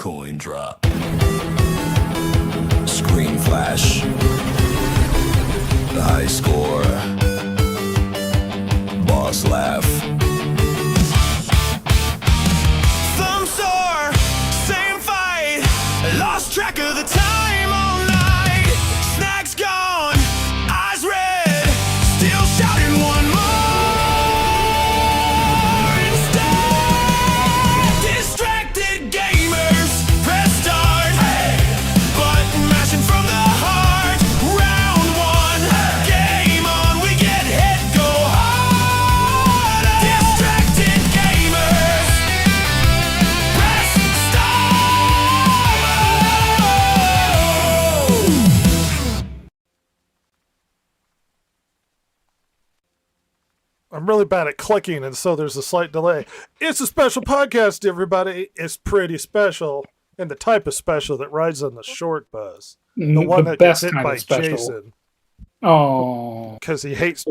Coin drop. Screen flash. The high score. Boss laugh. Thumb sore, same fight. Lost track of the time all night. Snacks gone, eyes red. Still shouting one more instead. Distracted gamers, press start. Button mashing from the heart. Round one, game on. We get hit, go harder. Distracted gamers, press start. I'm really bad at clicking, and so there's a slight delay. It's a special podcast, everybody. It's pretty special, and the type of special that rides on the short bus. The one that gets best hit kind by of special. Jason, Oh, because he hates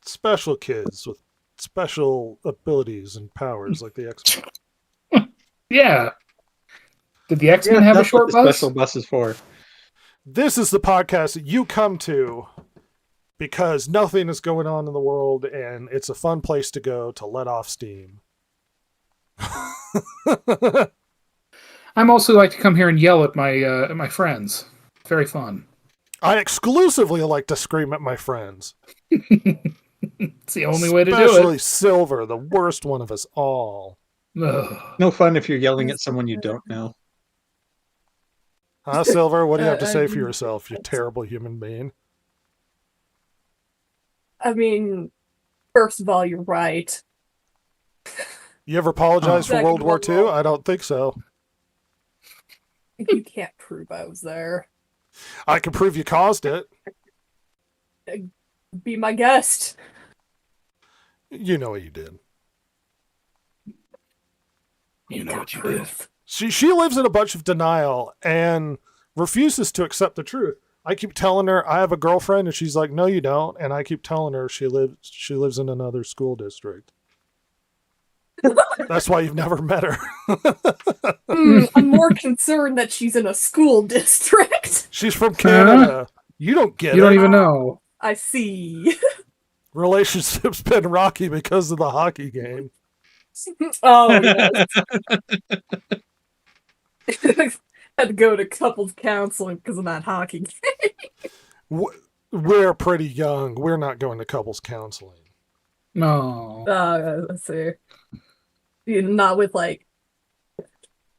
special kids with special abilities and powers like the X-Men. yeah. Did the X-Men have a that's short what the bus? special bus is for. This is the podcast that you come to because nothing is going on in the world, and it's a fun place to go to let off steam. I'm also like to come here and yell at my friends. Very fun. I exclusively like to scream at my friends. It's the only way to do Especially it. Silver, the worst one of us all. Ugh. No fun if you're yelling at someone you don't know. Huh, Silver? What do you have to say for yourself, you terrible human being? I mean, first of all, you're right. You ever apologize for Second World of War II? all- I don't think so. You can't prove I was there. I can prove you caused it. Be my guest. You know what you did. You know Got what you did. proof. She lives in a bunch of denial and refuses to accept the truth. I keep telling her I have a girlfriend, and she's like, "No, you don't." And I keep telling her she lives in another school district. That's why you've never met her. I'm more concerned that she's in a school district. She's from Canada. You don't get You it. don't even know. I see. Relationship's been rocky because of the hockey game. Oh, yes. Had to go to couples counseling because of that hockey game. We're pretty young. We're not going to couples counseling. No. Let's see. Not with, like,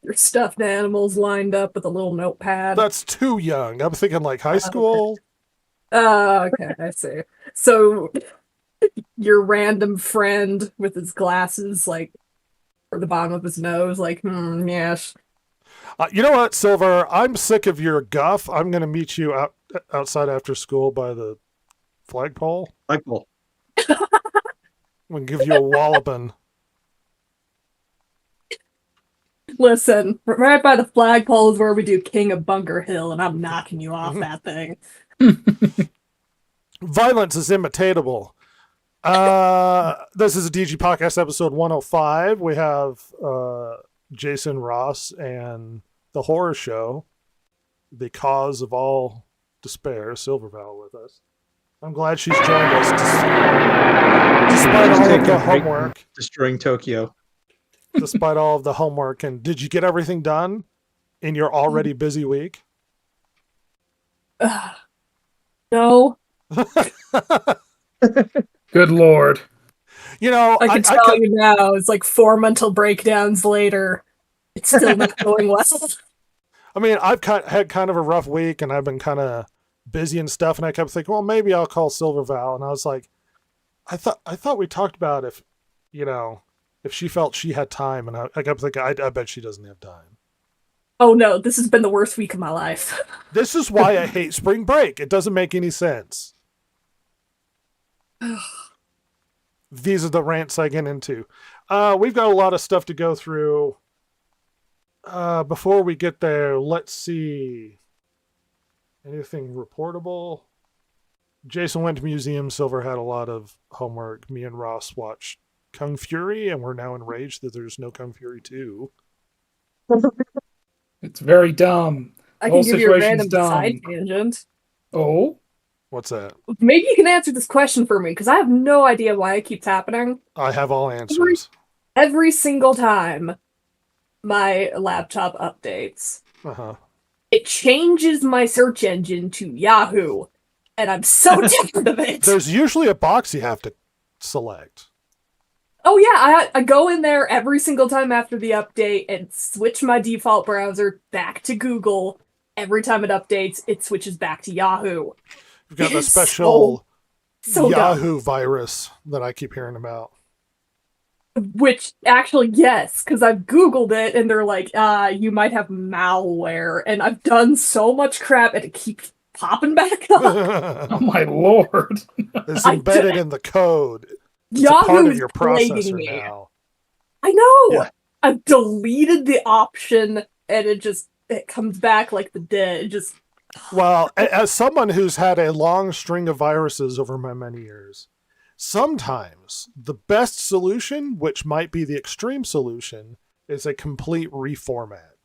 your stuffed animals lined up with a little notepad. That's too young. I'm thinking like high school. Okay, I see. So, your random friend with his glasses, like, or the bottom of his nose, like, yes. You know what, Silver? I'm sick of your guff. I'm going to meet you outside after school by the flagpole. Michael. I'm going to give you a walloping. Listen, right by the flagpole is where we do King of Bunker Hill, and I'm knocking you off that thing. Violence is imitatable. This is a DG Podcast episode 105. We have Jason Ross and the horror show, The Cause of All Despair, Silverval, with us. I'm glad she's joined us despite all of the homework. Destroying Tokyo. Despite all of the homework. And did you get everything done in your already busy week? No, Good Lord. You know, I can tell you now, it's like 4 mental breakdowns later. It's still not going well. I mean, I've had kind of a rough week, and I've been kind of busy and stuff, and I kept thinking, well, maybe I'll call Silverval. And I was like, I thought we talked about if she felt she had time, and I kept thinking, I bet she doesn't have time. Oh no, this has been the worst week of my life. This is why I hate spring break. It doesn't make any sense. These are the rants I get into. We've got a lot of stuff to go through. Before we get there, let's see. Anything reportable? Jason went to museum. Silver had a lot of homework. Me and Ross watched Kung Fury, and we're now enraged that there's no Kung Fury 2. It's very dumb. I The whole can give you a situation's random dumb. side tangent. Oh? What's that? Maybe you can answer this question for me, because I have no idea why it keeps happening. I have all answers. Every single time my laptop updates, Uh-huh. it changes my search engine to Yahoo, and I'm so tired of it. There's usually a box you have to select. Oh yeah, I go in there every single time after the update and switch my default browser back to Google. Every time it updates, it switches back to Yahoo. You've got It the is special so dumb. Yahoo virus that I keep hearing about. Which, actually, yes, because I've Googled it, and they're like, you might have malware, and I've done so much crap, and it keeps popping back up. Oh my lord. It's embedded in the code. It's a Yahoo part of is your plaguing processor me. now. I know! Yeah. I've deleted the option, and it comes back like the dead. It just, Well, as someone who's had a long string of viruses over my many years, sometimes the best solution, which might be the extreme solution, is a complete reformat.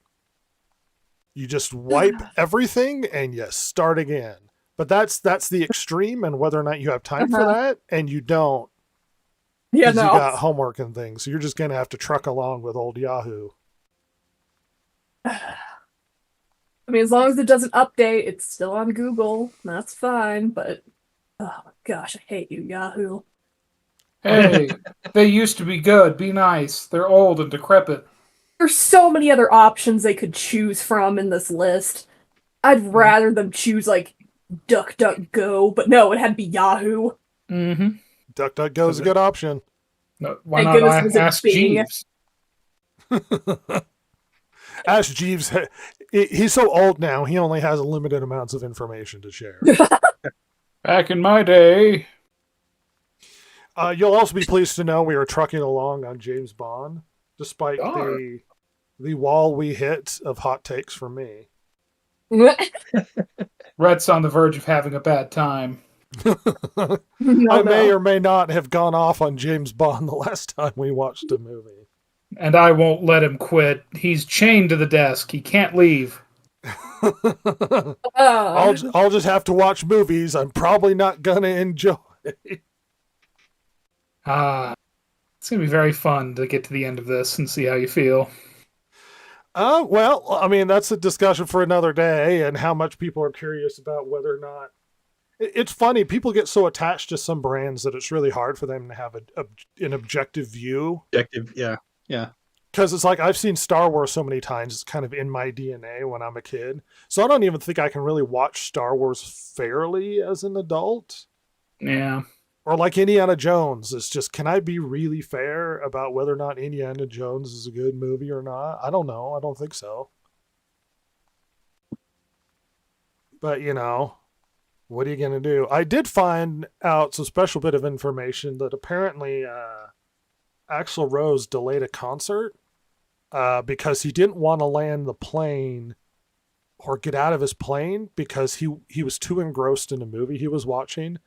You just wipe everything and you start again. But that's the extreme, and whether or not you have time for that, and you don't, yeah, because no. you got homework and things. So you're just going to have to truck along with old Yahoo. I mean, as long as it doesn't update, it's still on Google. That's fine, but oh my gosh, I hate you, Yahoo. Hey, they used to be good. Be nice. They're old and decrepit. There's so many other options they could choose from in this list. I'd rather them choose, like, DuckDuckGo, but no, it had to be Yahoo. Mm-hmm. DuckDuckGo is a good option. No, why Thank not goodness it was a ask Bing. Jeeves? Ash Jeeves, he's so old now, he only has limited amounts of information to share. Back in my day. You'll also be pleased to know we are trucking along on James Bond, despite the wall we hit of hot takes from me. Rhett's on the verge of having a bad time. I may or may not have gone off on James Bond the last time we watched a movie. And I won't let him quit. He's chained to the desk. He can't leave. I'll just have to watch movies I'm probably not gonna enjoy. It's going to be very fun to get to the end of this and see how you feel. Well, I mean, that's a discussion for another day, and how much people are curious about whether or not... It's funny, people get so attached to some brands that it's really hard for them to have an objective view. Objective, yeah. Yeah. Because it's like, I've seen Star Wars so many times, it's kind of in my DNA when I'm a kid. So I don't even think I can really watch Star Wars fairly as an adult. Yeah. Or like Indiana Jones. It's just, can I be really fair about whether or not Indiana Jones is a good movie or not? I don't know. I don't think so. But, you know, what are you going to do? I did find out some special bit of information that apparently Axl Rose delayed a concert because he didn't want to land the plane or get out of his plane because he was too engrossed in a movie he was watching.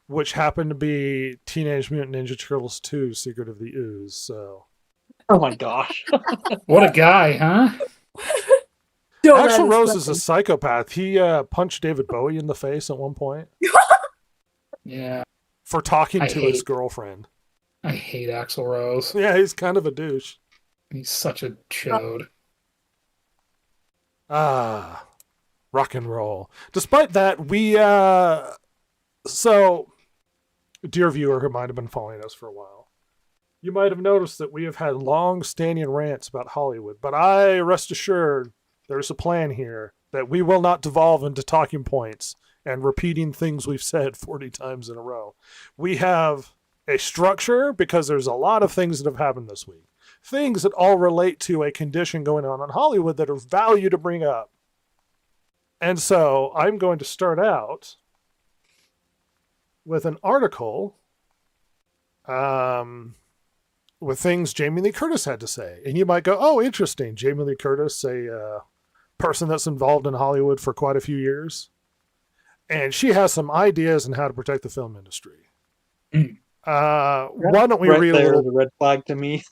Which happened to be Teenage Mutant Ninja Turtles 2, Secret of the Ooze, so... Oh my gosh. What a guy, huh? Axl Rose is a psychopath. He punched David Bowie in the face at one point. Yeah. For talking to his girlfriend. I hate Axl Rose. Yeah, he's kind of a douche. He's such a chode. Rock and roll. Despite that, we... So... Dear viewer who might have been following us for a while, you might have noticed that we have had long-standing rants about Hollywood, but I rest assured there's a plan here that we will not devolve into talking points and repeating things we've said 40 times in a row. We have a structure because there's a lot of things that have happened this week. Things that all relate to a condition going on in Hollywood that are value to bring up. And so I'm going to start out with an article with things Jamie Lee Curtis had to say. And you might go, oh, interesting. Jamie Lee Curtis, a person that's involved in Hollywood for quite a few years. And she has some ideas on how to protect the film industry. Why don't we read a little... The red flag to me.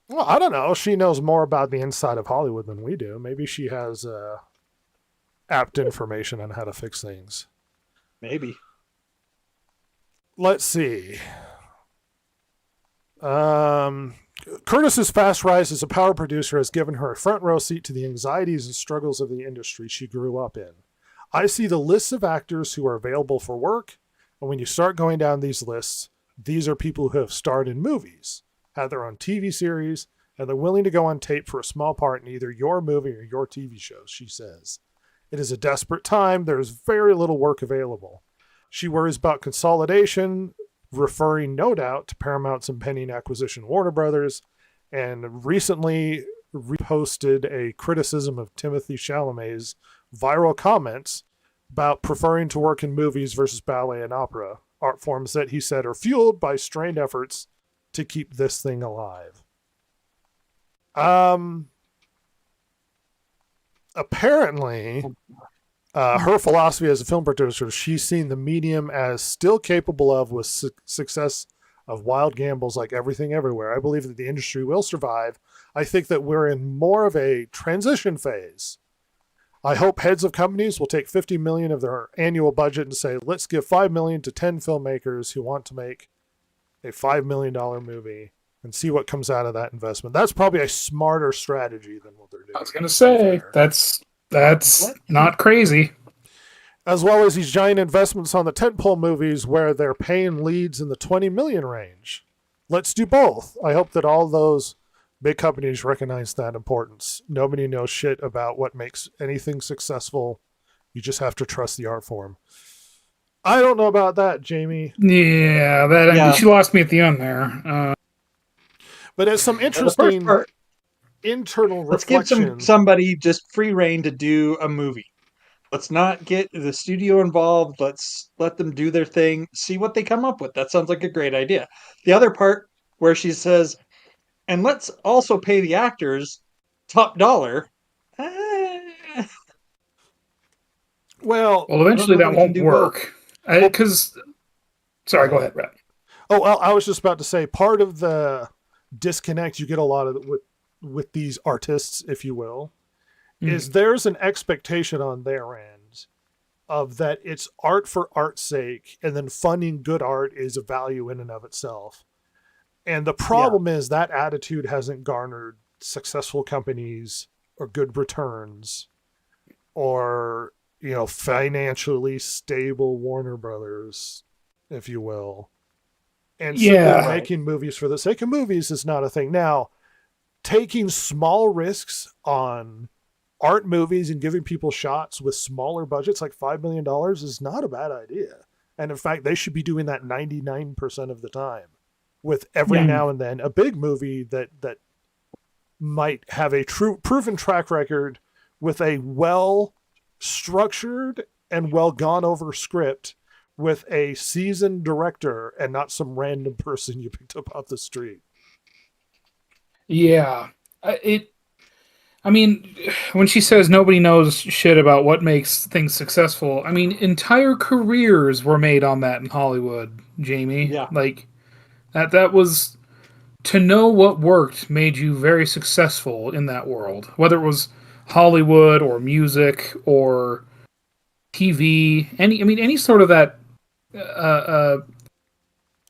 Well, I don't know. She knows more about the inside of Hollywood than we do. Maybe she has apt information on how to fix things. Maybe. Let's see. Curtis's fast rise as a power producer has given her a front row seat to the anxieties and struggles of the industry she grew up in. I see the lists of actors who are available for work, and when you start going down these lists, these are people who have starred in movies, had their own TV series, and they're willing to go on tape for a small part in either your movie or your TV shows, she says. It is a desperate time. There is very little work available. She worries about consolidation, referring no doubt to Paramount's impending acquisition Warner Brothers, and recently reposted a criticism of Timothée Chalamet's viral comments about preferring to work in movies versus ballet and opera, art forms that he said are fueled by strained efforts to keep this thing alive. Apparently, her philosophy as a film producer, she's seen the medium as still capable of, with success of wild gambles like everything everywhere. I believe that the industry will survive. I think that we're in more of a transition phase. I hope heads of companies will take $50 million of their annual budget and say, let's give $5 million to 10 filmmakers who want to make a $5 million movie and see what comes out of that investment. That's probably a smarter strategy than what they're doing. I was going to say, that's not crazy. As well as these giant investments on the tentpole movies where they're paying leads in the 20 million range. Let's do both. I hope that all those big companies recognize that importance. Nobody knows shit about what makes anything successful. You just have to trust the art form. I don't know about that, Jamie. Yeah, I mean, she lost me at the end there. But as some interesting internal reflections. Let's give somebody just free reign to do a movie. Let's not get the studio involved. Let's let them do their thing, see what they come up with. That sounds like a great idea. The other part where she says, and let's also pay the actors top dollar. Well, eventually that won't work. Because, sorry, go ahead, Brett. Oh, well, I was just about to say, part of the disconnect you get a lot of with these artists, if you will, is there's an expectation on their end of that it's art for art's sake, and then funding good art is a value in and of itself. And the problem is that attitude hasn't garnered successful companies or good returns or, financially stable Warner Brothers, if you will. And so making movies for the sake of movies is not a thing. Now, taking small risks on art movies and giving people shots with smaller budgets like $5 million is not a bad idea. And in fact, they should be doing that 99% of the time, with every now and then a big movie that might have a true proven track record with a well structured and well gone over script with a seasoned director and not some random person you picked up off the street. Yeah. I mean, when she says nobody knows shit about what makes things successful, I mean, entire careers were made on that in Hollywood, Jamie. Yeah. Like, that was, to know what worked made you very successful in that world. Whether it was Hollywood or music or TV, any sort of that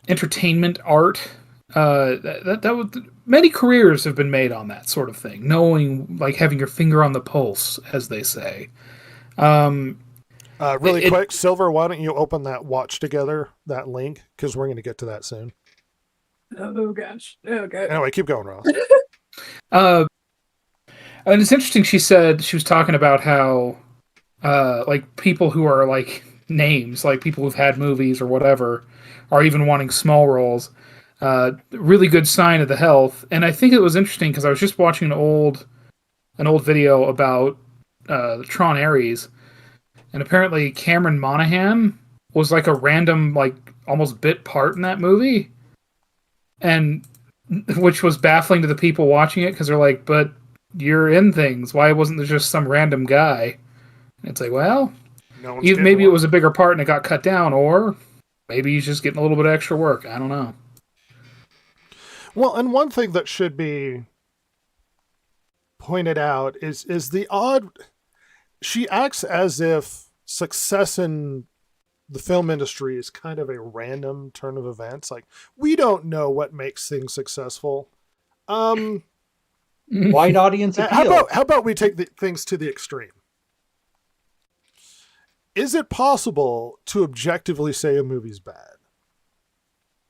entertainment art, that was, many careers have been made on that sort of thing, knowing, like, having your finger on the pulse, as they say. Really quick, Silver, why don't you open that Watch Together, that link, because we're going to get to that soon. Oh gosh. Okay. Anyway, keep going, Ross. And it's interesting, she said, she was talking about how, like, people who are, like, names, like people who've had movies or whatever, are even wanting small roles. Really good sign of the health. And I think it was interesting because I was just watching an old video about Tron Ares, and apparently Cameron Monaghan was like a random, like, almost bit part in that movie, and which was baffling to the people watching it because they're like, but you're in things, why wasn't there just some random guy? And it's like, well, maybe it was a bigger part and it got cut down, or maybe he's just getting a little bit of extra work. I don't know. Well, and one thing that should be pointed out is the odd. She acts as if success in the film industry is kind of a random turn of events. Like, we don't know what makes things successful. Wide audience How appeal. about we take things to the extreme? Is it possible to objectively say a movie's bad?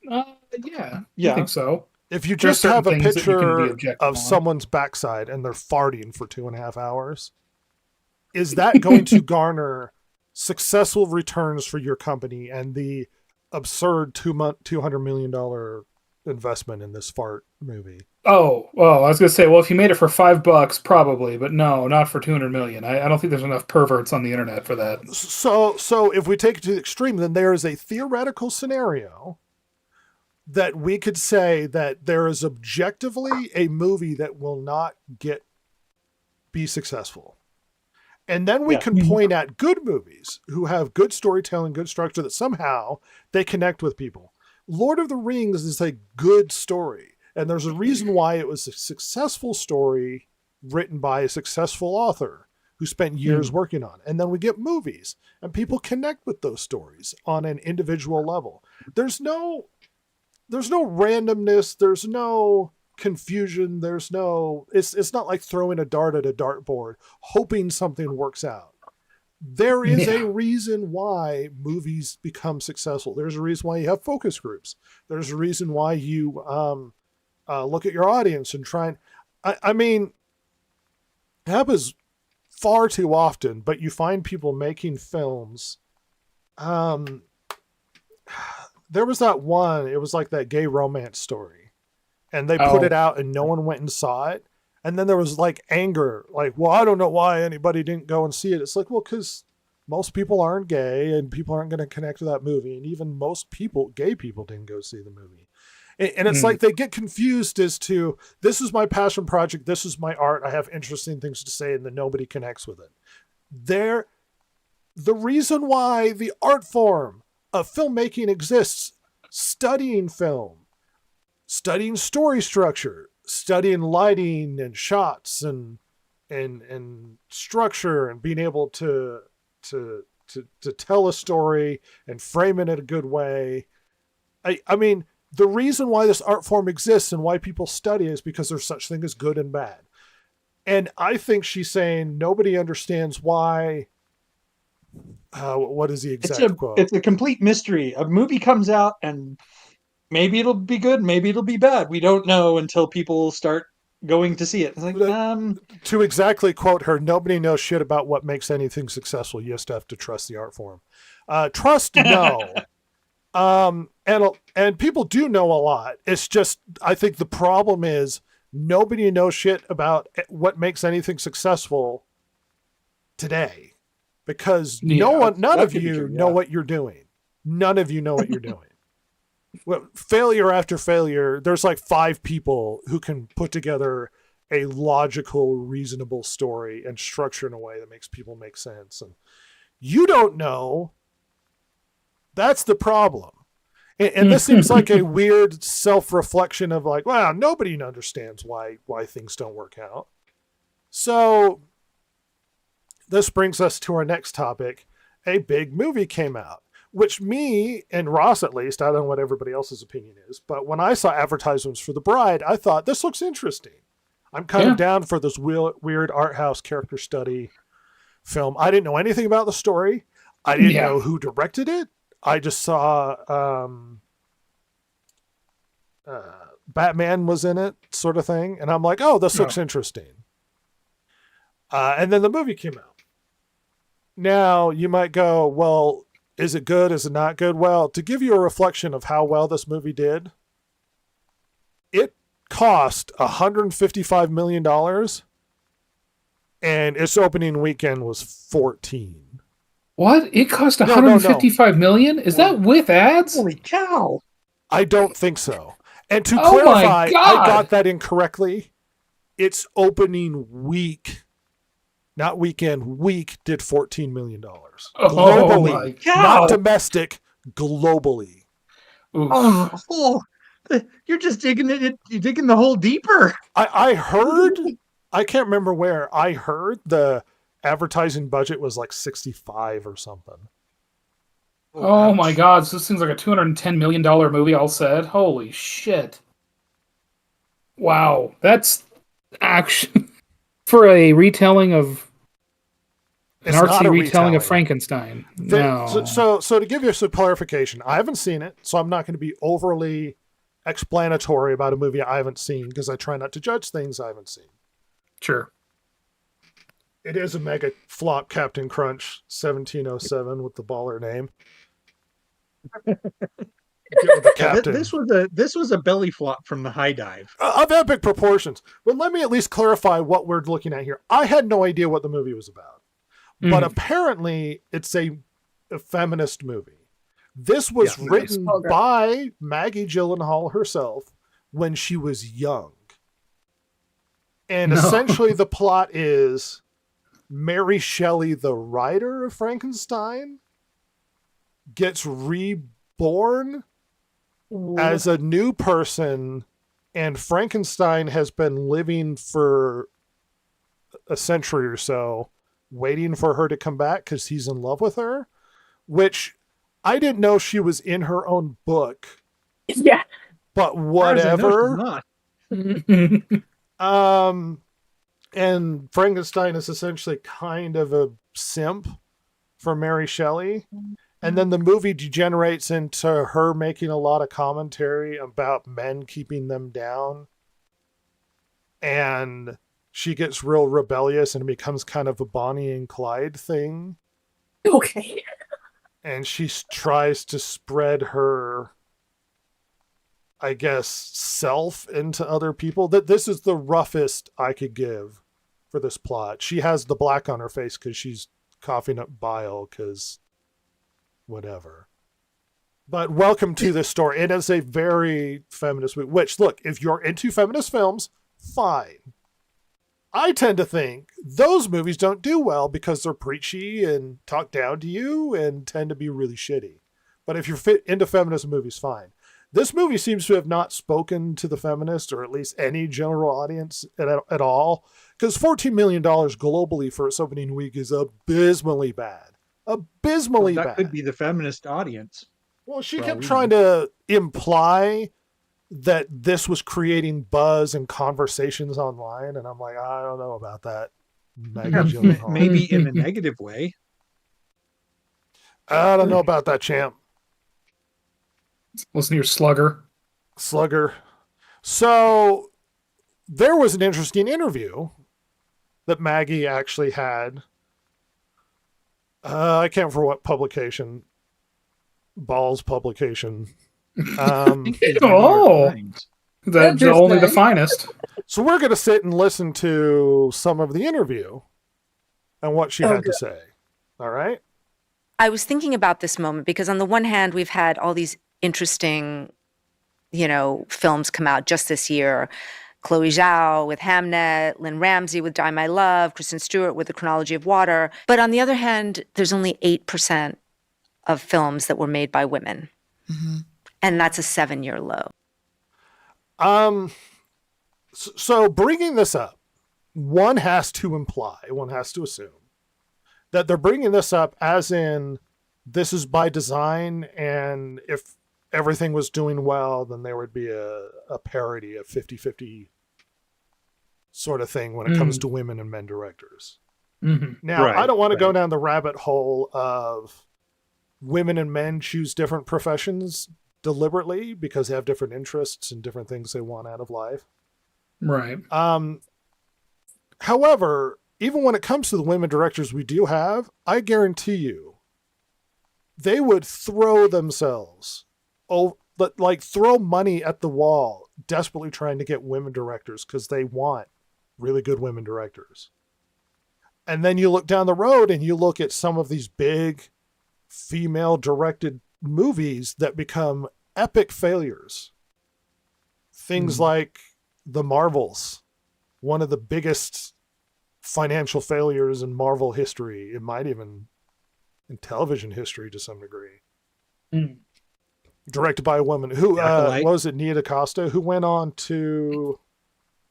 Yeah, Yeah. I think so. If you There's just have a certain things that you can be picture objective of on. someone's backside and they're farting for 2.5 hours, is that going to garner successful returns for your company and the absurd $200 million investment in this fart movie? Oh, well, I was gonna say, well, if you made it for $5, probably, but no, not for 200 million. I don't think there's enough perverts on the internet for that. So if we take it to the extreme, then there is a theoretical scenario that we could say that there is objectively a movie that will not be successful. And then we can point at good movies who have good storytelling, good structure, that somehow they connect with people. Lord of the Rings is a good story. And there's a reason why it was a successful story written by a successful author who spent years working on it. And then we get movies and people connect with those stories on an individual level. There's no randomness. There's no confusion. It's not like throwing a dart at a dartboard, hoping something works out. There is a reason why movies become successful. There's a reason why you have focus groups. There's a reason why you look at your audience and try and, I mean, it happens far too often, but you find people making films. There was that one, it was like that gay romance story, and they put it out and no one went and saw it. And then there was like anger, like, well, I don't know why anybody didn't go and see it. It's like, well, because most people aren't gay and people aren't going to connect to that movie. And even most people, gay people, didn't go see the movie. And it's like they get confused as to, this is my passion project, this is my art, I have interesting things to say, and then nobody connects with it. The reason why the art form of filmmaking exists, studying film, studying story structure, studying lighting and shots and structure, and being able to tell a story and frame it in a good way. I mean, the reason why this art form exists and why people study it is because there's such thing as good and bad. And I think she's saying nobody understands why. What is the exact quote? It's a complete mystery. A movie comes out and maybe it'll be good, maybe it'll be bad. We don't know until people start going to see it. It's like, to exactly quote her, nobody knows shit about what makes anything successful. You just have to trust the art form. Trust, no. And people do know a lot. It's just, I think the problem is nobody knows shit about what makes anything successful today, because none of you know what you're doing. None of you know what you're doing. Well, failure after failure, there's like 5 people who can put together a logical, reasonable story and structure in a way that makes people make sense. And you don't know. That's the problem. And this seems like a weird self-reflection of like, wow, nobody understands why things don't work out. So this brings us to our next topic. A big movie came out, which me and Ross, at least, I don't know what everybody else's opinion is, but when I saw advertisements for The Bride, I thought, this looks interesting. I'm kind of down for this weird art house character study film. I didn't know anything about the story. I didn't know who directed it. I just saw Batman was in it, sort of thing. And I'm like, oh, this looks interesting. And then the movie came out. Now, you might go, well, is it good? Is it not good? Well, to give you a reflection of how well this movie did, it cost $155 million, and its opening weekend was 14. What? It cost 155 million? Is that with ads? holy cow. I don't think so. And to clarify, I got that incorrectly. Its opening week, not weekend, week did $14 million. Globally, not domestic, globally. Oh, You're just digging you're digging the hole deeper. I heard, I can't remember where, I heard the advertising budget was like 65 or something. Oh my ouch. god, so this seems like a $210 million movie, all said. Holy shit. Wow. That's actually for a retelling of an It's not artsy a retelling of retelling. Frankenstein. No. So to give you some clarification, I haven't seen it, so I'm not going to be overly explanatory about a movie I haven't seen because I try not to judge things I haven't seen. Sure. It is a mega flop, Captain Crunch 1707 with the baller name. Get with the captain. This was a belly flop from the high dive. Of epic proportions. But let me at least clarify what we're looking at here. I had no idea what the movie was about. But apparently it's a feminist movie. This was written by Maggie Gyllenhaal herself when she was young. And essentially the plot is Mary Shelley, the writer of Frankenstein, gets reborn as a new person, and Frankenstein has been living for a century or so, waiting for her to come back because he's in love with her, which I didn't know she was in her own book. Yeah. But As I know, whatever. she's not. And Frankenstein is essentially kind of a simp for Mary Shelley. And then the movie degenerates into her making a lot of commentary about men keeping them down. And she gets real rebellious and it becomes kind of a Bonnie and Clyde thing. Okay. And she tries to spread her, I guess, self into other people. That this is the roughest I could give for this plot. She has the black on her face because she's coughing up bile because whatever. But welcome to this story. It is a very feminist movie, which, look, if you're into feminist films, fine. I tend to think those movies don't do well because they're preachy and talk down to you and tend to be really shitty. But if you're into feminist movies, fine. This movie seems to have not spoken to the feminist or at least any general audience at all, because $14 million globally for its opening week is abysmally bad. Abysmally That bad. could be the feminist audience. Well, she for all kept we trying to imply that this was creating buzz and conversations online, and I'm like, I don't know about that. Maggie Gyllenhaal. Maybe in a negative way. I don't know about that, champ. Listen to your slugger. So there was an interesting interview that Maggie actually had. I can't remember what publication. Balls publication. Oh, that's only the finest. So we're going to sit and listen to some of the interview and what she had to say. All right? I was thinking about this moment because on the one hand, we've had all these interesting, films come out just this year. Chloe Zhao with Hamnet, Lynn Ramsey with Die My Love, Kristen Stewart with The Chronology of Water. But on the other hand, there's only 8% of films that were made by women. Mm-hmm. And that's a 7-year low. So bringing this up, one has to assume that they're bringing this up as in this is by design, and if everything was doing well, then there would be a parity, a 50-50 sort of thing when it comes to women and men directors. Mm-hmm. Now, I don't want to go down the rabbit hole of women and men choose different professions deliberately because they have different interests and different things they want out of life. Right. However, even when it comes to the women directors we do have, I guarantee you, they would throw themselves, throw money at the wall, desperately trying to get women directors because they want really good women directors. And then you look down the road and you look at some of these big female directed movies that become epic failures. Things like The Marvels, one of the biggest financial failures in Marvel history. It might even in television history to some degree. directed by a woman. Who Acolyte. what was it? Nia DaCosta, who went on to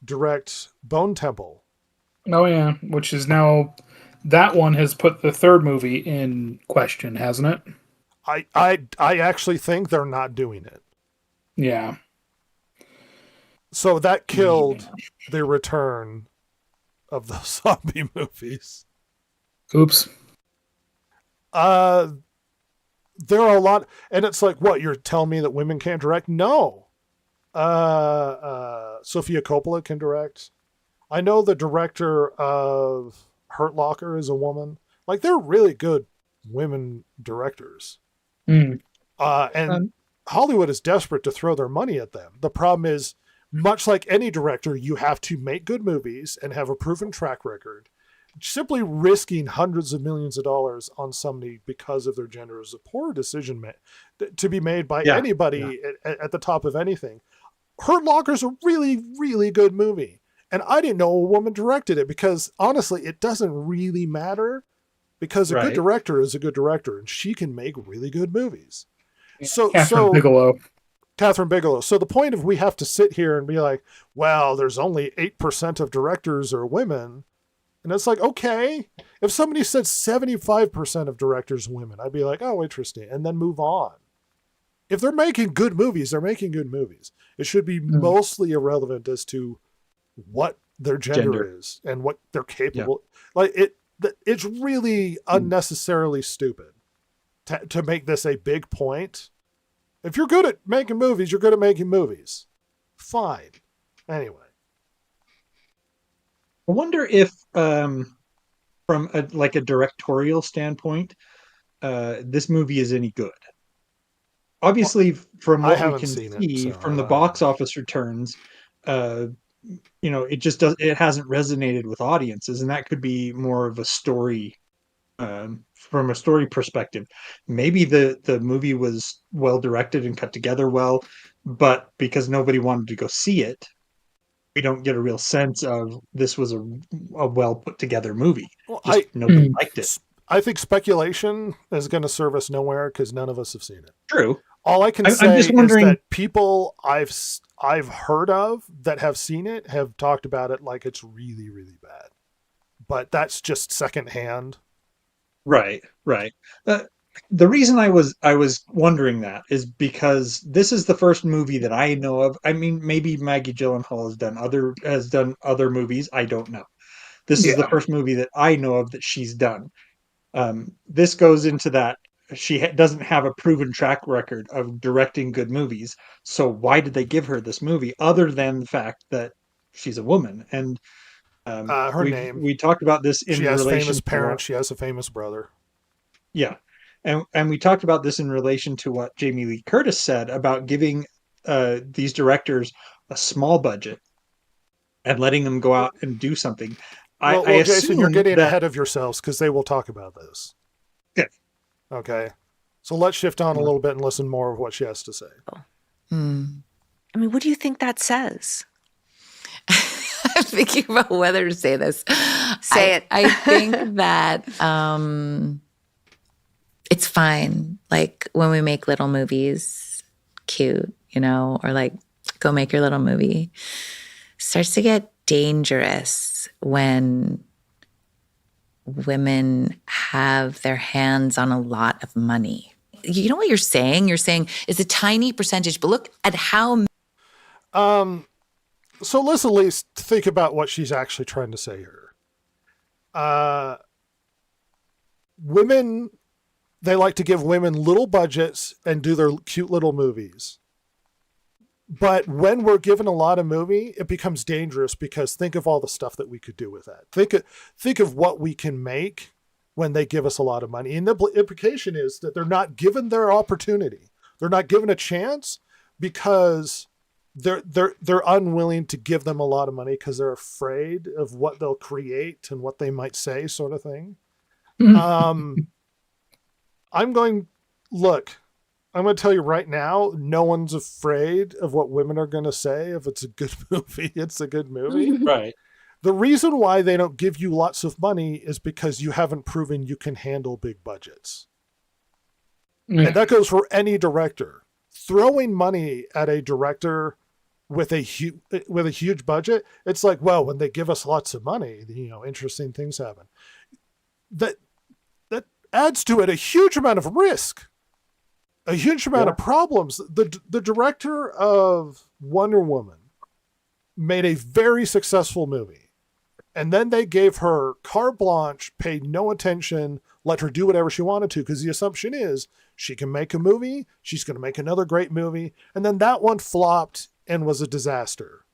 direct Bone Temple. Oh yeah, which is now that one has put the third movie in question, hasn't it? I actually think they're not doing it. Yeah. So that killed the return of the zombie movies. Oops. There are a lot, and it's like, what, you're telling me that women can't direct? No. Sofia Coppola can direct. I know the director of Hurt Locker is a woman. Like, they're really good women directors. Mm. And Hollywood is desperate to throw their money at them. The problem is, much like any director, you have to make good movies and have a proven track record. Simply risking hundreds of millions of dollars on somebody because of their gender is a poor decision to be made by anybody at the top of anything. Hurt Locker's a really, really good movie. And I didn't know a woman directed it because, honestly, it doesn't really matter because a good director is a good director and she can make really good movies. Catherine Bigelow. Catherine Bigelow. So the point of we have to sit here and be like, well, there's only 8% of directors are women. And it's like, okay, if somebody said 75% of directors are women, I'd be like, oh, interesting. And then move on. If they're making good movies, they're making good movies. It should be mostly irrelevant as to what their gender is and what they're capable. Like it's really unnecessarily stupid to make this a big point. If you're good at making movies, you're good at making movies. Fine. Anyway. I wonder if, from a directorial standpoint, this movie is any good. Obviously, from what we can see from the box office returns, it hasn't resonated with audiences, and that could be more of a story, from a story perspective. Maybe the movie was well directed and cut together well, but because nobody wanted to go see it, we don't get a real sense of this was a well put together movie. Well, nobody liked it. I think speculation is going to serve us nowhere because none of us have seen it. True. All I can say is that people I've heard of that have seen it have talked about it like it's really, really bad. But that's just secondhand. Right. The reason I was wondering that is because this is the first movie that I know of. I mean, maybe Maggie Gyllenhaal has done other movies. I don't know. This is the first movie that I know of that she's done. This goes into that she doesn't have a proven track record of directing good movies. So why did they give her this movie other than the fact that she's a woman? And her name. We talked about this in relation. She has famous parents. She has a famous brother. Yeah. And we talked about this in relation to what Jamie Lee Curtis said about giving these directors a small budget and letting them go out and do something. Well, Jason, you're getting ahead of yourselves because they will talk about this. Yeah. Okay. So let's shift on a little bit and listen more of what she has to say. I mean, what do you think that says? I'm thinking about whether to say this. Say it. I think that it's fine. Like when we make little movies, cute, or like go make your little movie. Starts to get dangerous when women have their hands on a lot of money. You know what you're saying? You're saying it's a tiny percentage, but look at how. So let's at least think about what she's actually trying to say here. Women, they like to give women little budgets and do their cute little movies. But when we're given a lot of movie, it becomes dangerous because think of all the stuff that we could do with that. Think of what we can make when they give us a lot of money. And the implication is that they're not given their opportunity. They're not given a chance because they're unwilling to give them a lot of money because they're afraid of what they'll create and what they might say, sort of thing. I'm going to tell you right now, no one's afraid of what women are going to say. If it's a good movie, it's a good movie. Right. The reason why they don't give you lots of money is because you haven't proven you can handle big budgets. Yeah. And that goes for any director. throwing money at a director with a huge budget, it's like, well, when they give us lots of money, interesting things happen. That adds to it a huge amount of risk, a huge amount of problems. The director of Wonder Woman made a very successful movie, and then they gave her carte blanche, paid no attention, let her do whatever she wanted to, because the assumption is she can make a movie, she's going to make another great movie, and then that one flopped and was a disaster.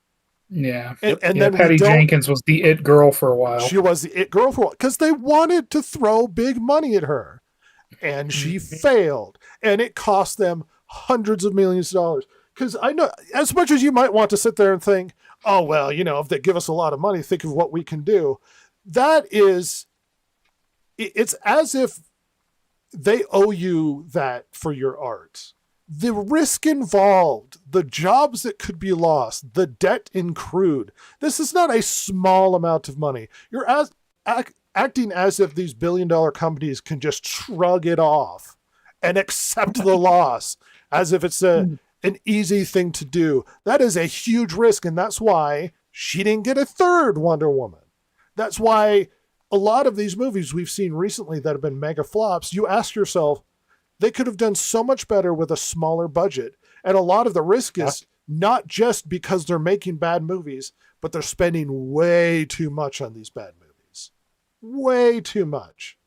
Yeah. And then Patty Jenkins was the it girl for a while. She was the it girl for a while because they wanted to throw big money at her, and she failed, and it cost them hundreds of millions of dollars. Because I know, as much as you might want to sit there and think, oh, well, if they give us a lot of money, think of what we can do. It's as if they owe you that for your art. The risk involved, the jobs that could be lost, the debt accrued. This is not a small amount of money. You're acting as if these billion-dollar companies can just shrug it off and accept the loss as if it's an easy thing to do. That is a huge risk, and that's why she didn't get a third Wonder Woman. That's why a lot of these movies we've seen recently that have been mega flops, you ask yourself, they could have done so much better with a smaller budget. And a lot of the risk is not just because they're making bad movies, but they're spending way too much on these bad movies. Way too much.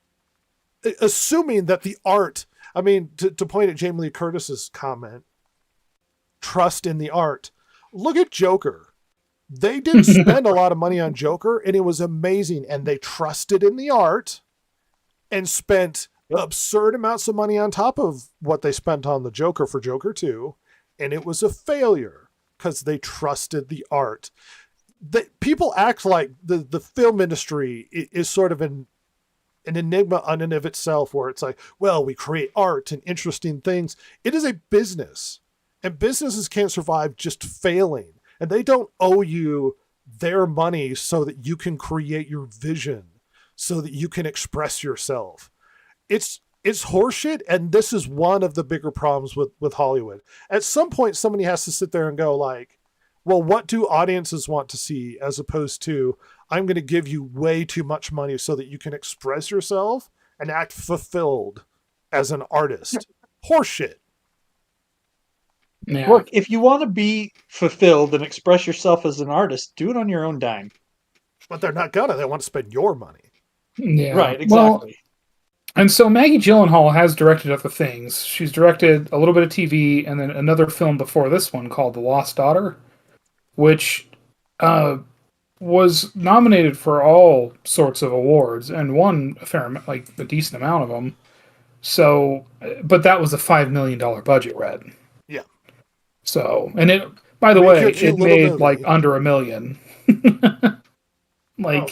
Assuming that the art, to point at Jamie Lee Curtis's comment, trust in the art. Look at Joker. They didn't spend a lot of money on Joker, and it was amazing. And they trusted in the art and spent absurd amounts of money on top of what they spent on the Joker for Joker 2. And it was a failure because they trusted the art. People act like the film industry is sort of an enigma in and of itself, where it's like, well, we create art and interesting things. It is a business, and businesses can't survive just failing. And they don't owe you their money so that you can create your vision, so that you can express yourself. It's horseshit, and this is one of the bigger problems with Hollywood. At some point, somebody has to sit there and go like, well, what do audiences want to see, as opposed to, I'm going to give you way too much money so that you can express yourself and act fulfilled as an artist. Horseshit. Yeah. Look, if you want to be fulfilled and express yourself as an artist, do it on your own dime. But they're not gonna. They want to spend your money. Yeah. Right, exactly. Well, and so Maggie Gyllenhaal has directed other things. She's directed a little bit of TV and then another film before this one called The Lost Daughter, which was nominated for all sorts of awards and won a decent amount of them. So, but that was a $5 million budget, Red. Yeah. So, and it, by the way, it made like under $1 million.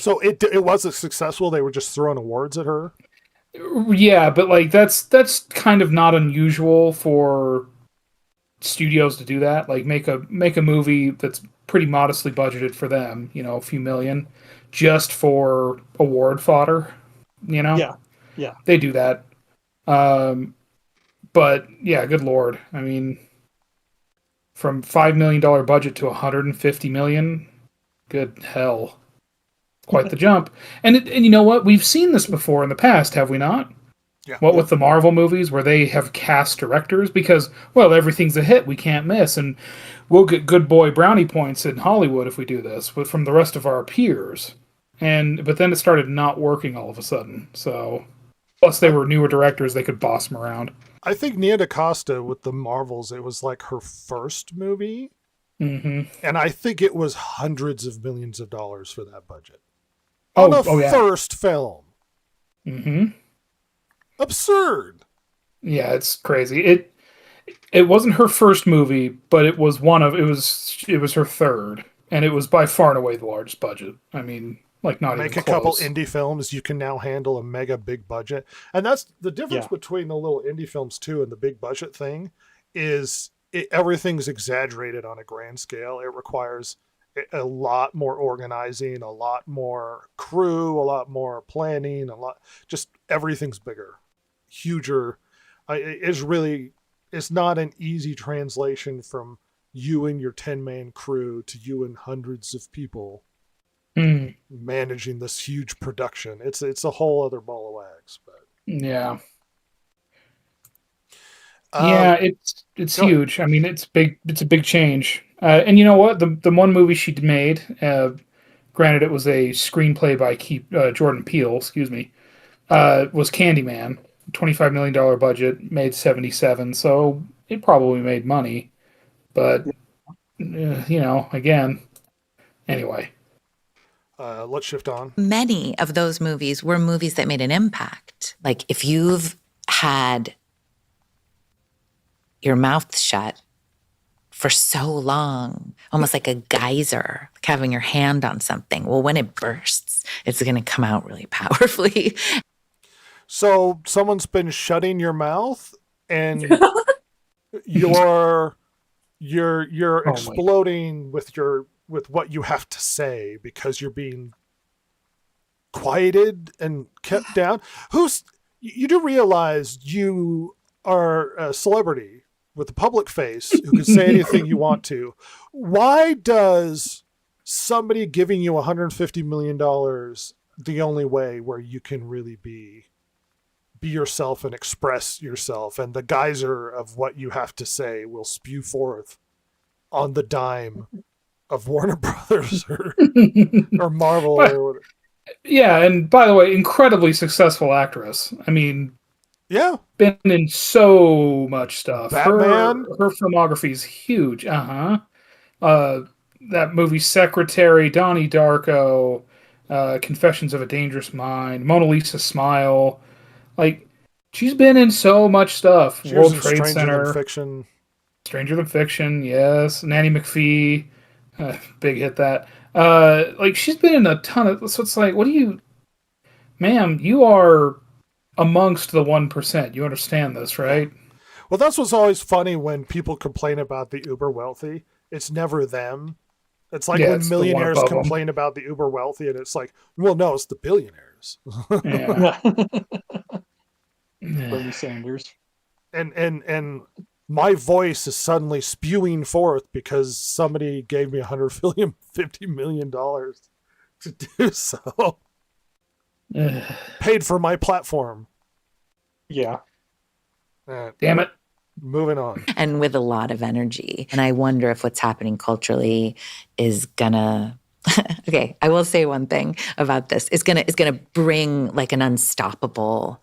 So it wasn't successful. They were just throwing awards at her. Yeah, but like that's kind of not unusual for studios to do that. Like make a movie that's pretty modestly budgeted for them, a few million, just for award fodder. Yeah. They do that. But yeah, good lord. From $5 million budget to $150 million, good hell. Quite the jump. And you know what? We've seen this before in the past, have we not? Yeah. With the Marvel movies where they have cast directors because, well, everything's a hit, we can't miss, and we'll get good boy brownie points in Hollywood if we do this, but from the rest of our peers. But then it started not working all of a sudden. So, plus they were newer directors, they could boss them around. I think Nia DaCosta with the Marvels, it was like her first movie. Mm-hmm. And I think it was hundreds of millions of dollars for that budget. Yeah. First film. Mm-hmm. Absurd. Yeah, it's crazy. It wasn't her first movie, but it was it was her third, and it was by far and away the largest budget. Not even Make a close. couple indie films, you can now handle a mega big budget. And that's the difference between the little indie films too and the big budget thing is everything's exaggerated on a grand scale. It requires a lot more organizing, a lot more crew, a lot more planning, just everything's bigger, huger. It's it's not an easy translation from you and your 10-man crew to you and hundreds of people managing this huge production. It's a whole other ball of wax. But Yeah. Yeah, it's go ahead. huge. I mean, it's big. It's a big change. And you know what? The one movie she made, granted, it was a screenplay by Jordan Peele. Excuse me. Was Candyman. $25 million budget, made 77. So it probably made money, but again. Anyway, Let's shift on. Many of those movies were movies that made an impact. Like if you've had your mouth shut for so long, almost like a geyser, like having your hand on something. Well, when it bursts, it's going to come out really powerfully. So someone's been shutting your mouth, and you're exploding with what you have to say because you're being quieted and kept down. You do realize you are a celebrity with a public face who can say anything you want to. Why does somebody giving you $150 million the only way where you can really be yourself and express yourself, and the geyser of what you have to say will spew forth on the dime of Warner Brothers or Marvel or whatever? yeah. And by the way, incredibly successful actress. I mean, Yeah. been in so much stuff. Batman? Her filmography is huge. That movie Secretary, Donnie Darko, Confessions of a Dangerous Mind, Mona Lisa Smile. Like, she's been in so much stuff. She World was in Trade Stranger Center, Than Fiction. Stranger Than Fiction, yes. Nanny McPhee, big hit that. Like, she's been in a ton of. So it's like, ma'am, you are amongst the 1%. You understand this, right? Well, that's what's always funny when people complain about the uber wealthy. It's never them. It's like when it's the one millionaires above 'em. complain about the uber wealthy, and it's like, well, no, it's the billionaires. Yeah. Bernie Sanders. and my voice is suddenly spewing forth because somebody gave me $150 million to do so. Paid for my platform. Yeah. Damn it. Moving on. And with a lot of energy. And I wonder if what's happening culturally is gonna okay, I will say one thing about this. It's gonna bring like an unstoppable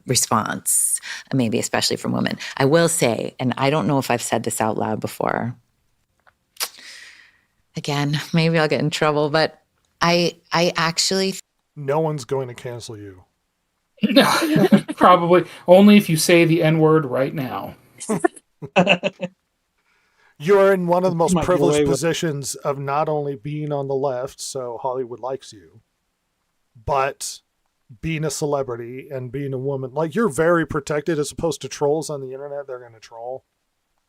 response, maybe especially from women. I will say, and I don't know if I've said this out loud before. Again, maybe I'll get in trouble, but I actually No one's going to cancel you. Probably only if you say the N-word right now. You're in one of the most Might get privileged away with- positions of not only being on the left, so Hollywood likes you, but being a celebrity and being a woman. Like, you're very protected as opposed to trolls on the internet. They're going to troll.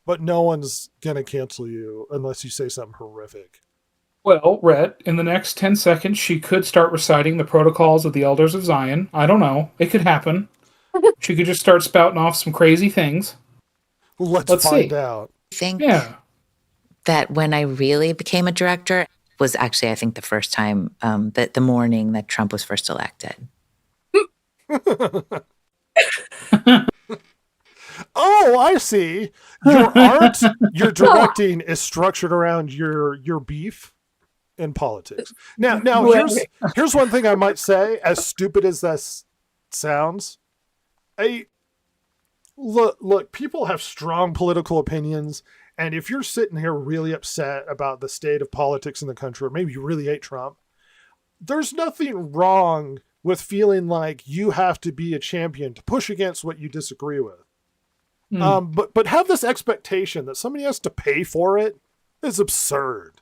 But no one's going to cancel you unless you say something horrific. Well, Rhett, in the next 10 seconds, she could start reciting the protocols of the Elders of Zion. I don't know. It could happen. She could just start spouting off some crazy things. Let's see. find out. think Yeah. that when I really became a director was actually, I think, the first time that the morning that Trump was first elected. Oh, I see. Your art, your directing is structured around your beef in politics. Now here's one thing I might say, as stupid as this sounds. Look, people have strong political opinions, and if you're sitting here really upset about the state of politics in the country, or maybe you really hate Trump, there's nothing wrong with feeling like you have to be a champion to push against what you disagree with. But have this expectation that somebody has to pay for it is absurd.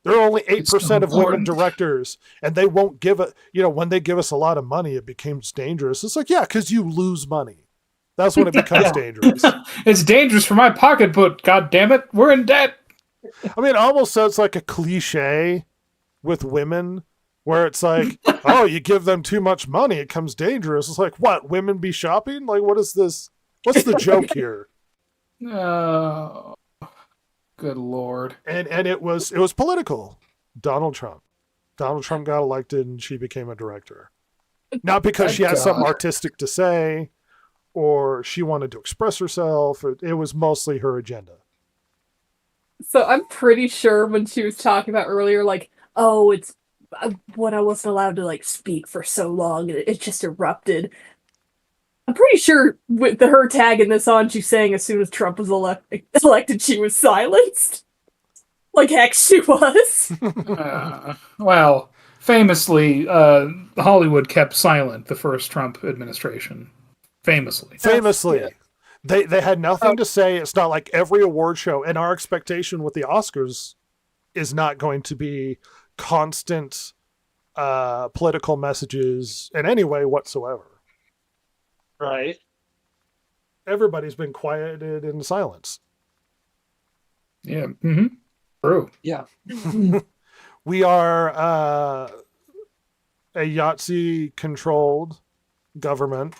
There are only 8% of women directors, and they won't give it. When they give us a lot of money, it becomes dangerous. It's like, yeah, because you lose money. That's when it becomes dangerous. It's dangerous for my pocketbook, God damn it. We're in debt. I mean, it almost sounds like a cliche with women, where it's like, oh, you give them too much money, it becomes dangerous. It's like, what, women be shopping? Like, what is this? What's the joke here? Oh, good lord. And it was political. Donald Trump got elected and she became a director. Not because Thank she had something God. artistic to say or she wanted to express herself. It was mostly her agenda. So I'm pretty sure when she was talking about earlier, like, oh, it's when I wasn't allowed to like speak for so long, and it just erupted. I'm pretty sure with her tagging this on, she's saying as soon as Trump was elected, she was silenced. Like heck, she was. Well, famously, Hollywood kept silent the first Trump administration. Famously. Famously. They had nothing to say. It's not like every award show, and our expectation with the Oscars is not going to be constant political messages in any way whatsoever. Right. Everybody's been quieted in silence. Yeah. Mm-hmm. True. Yeah. We are a Yahtzee controlled government,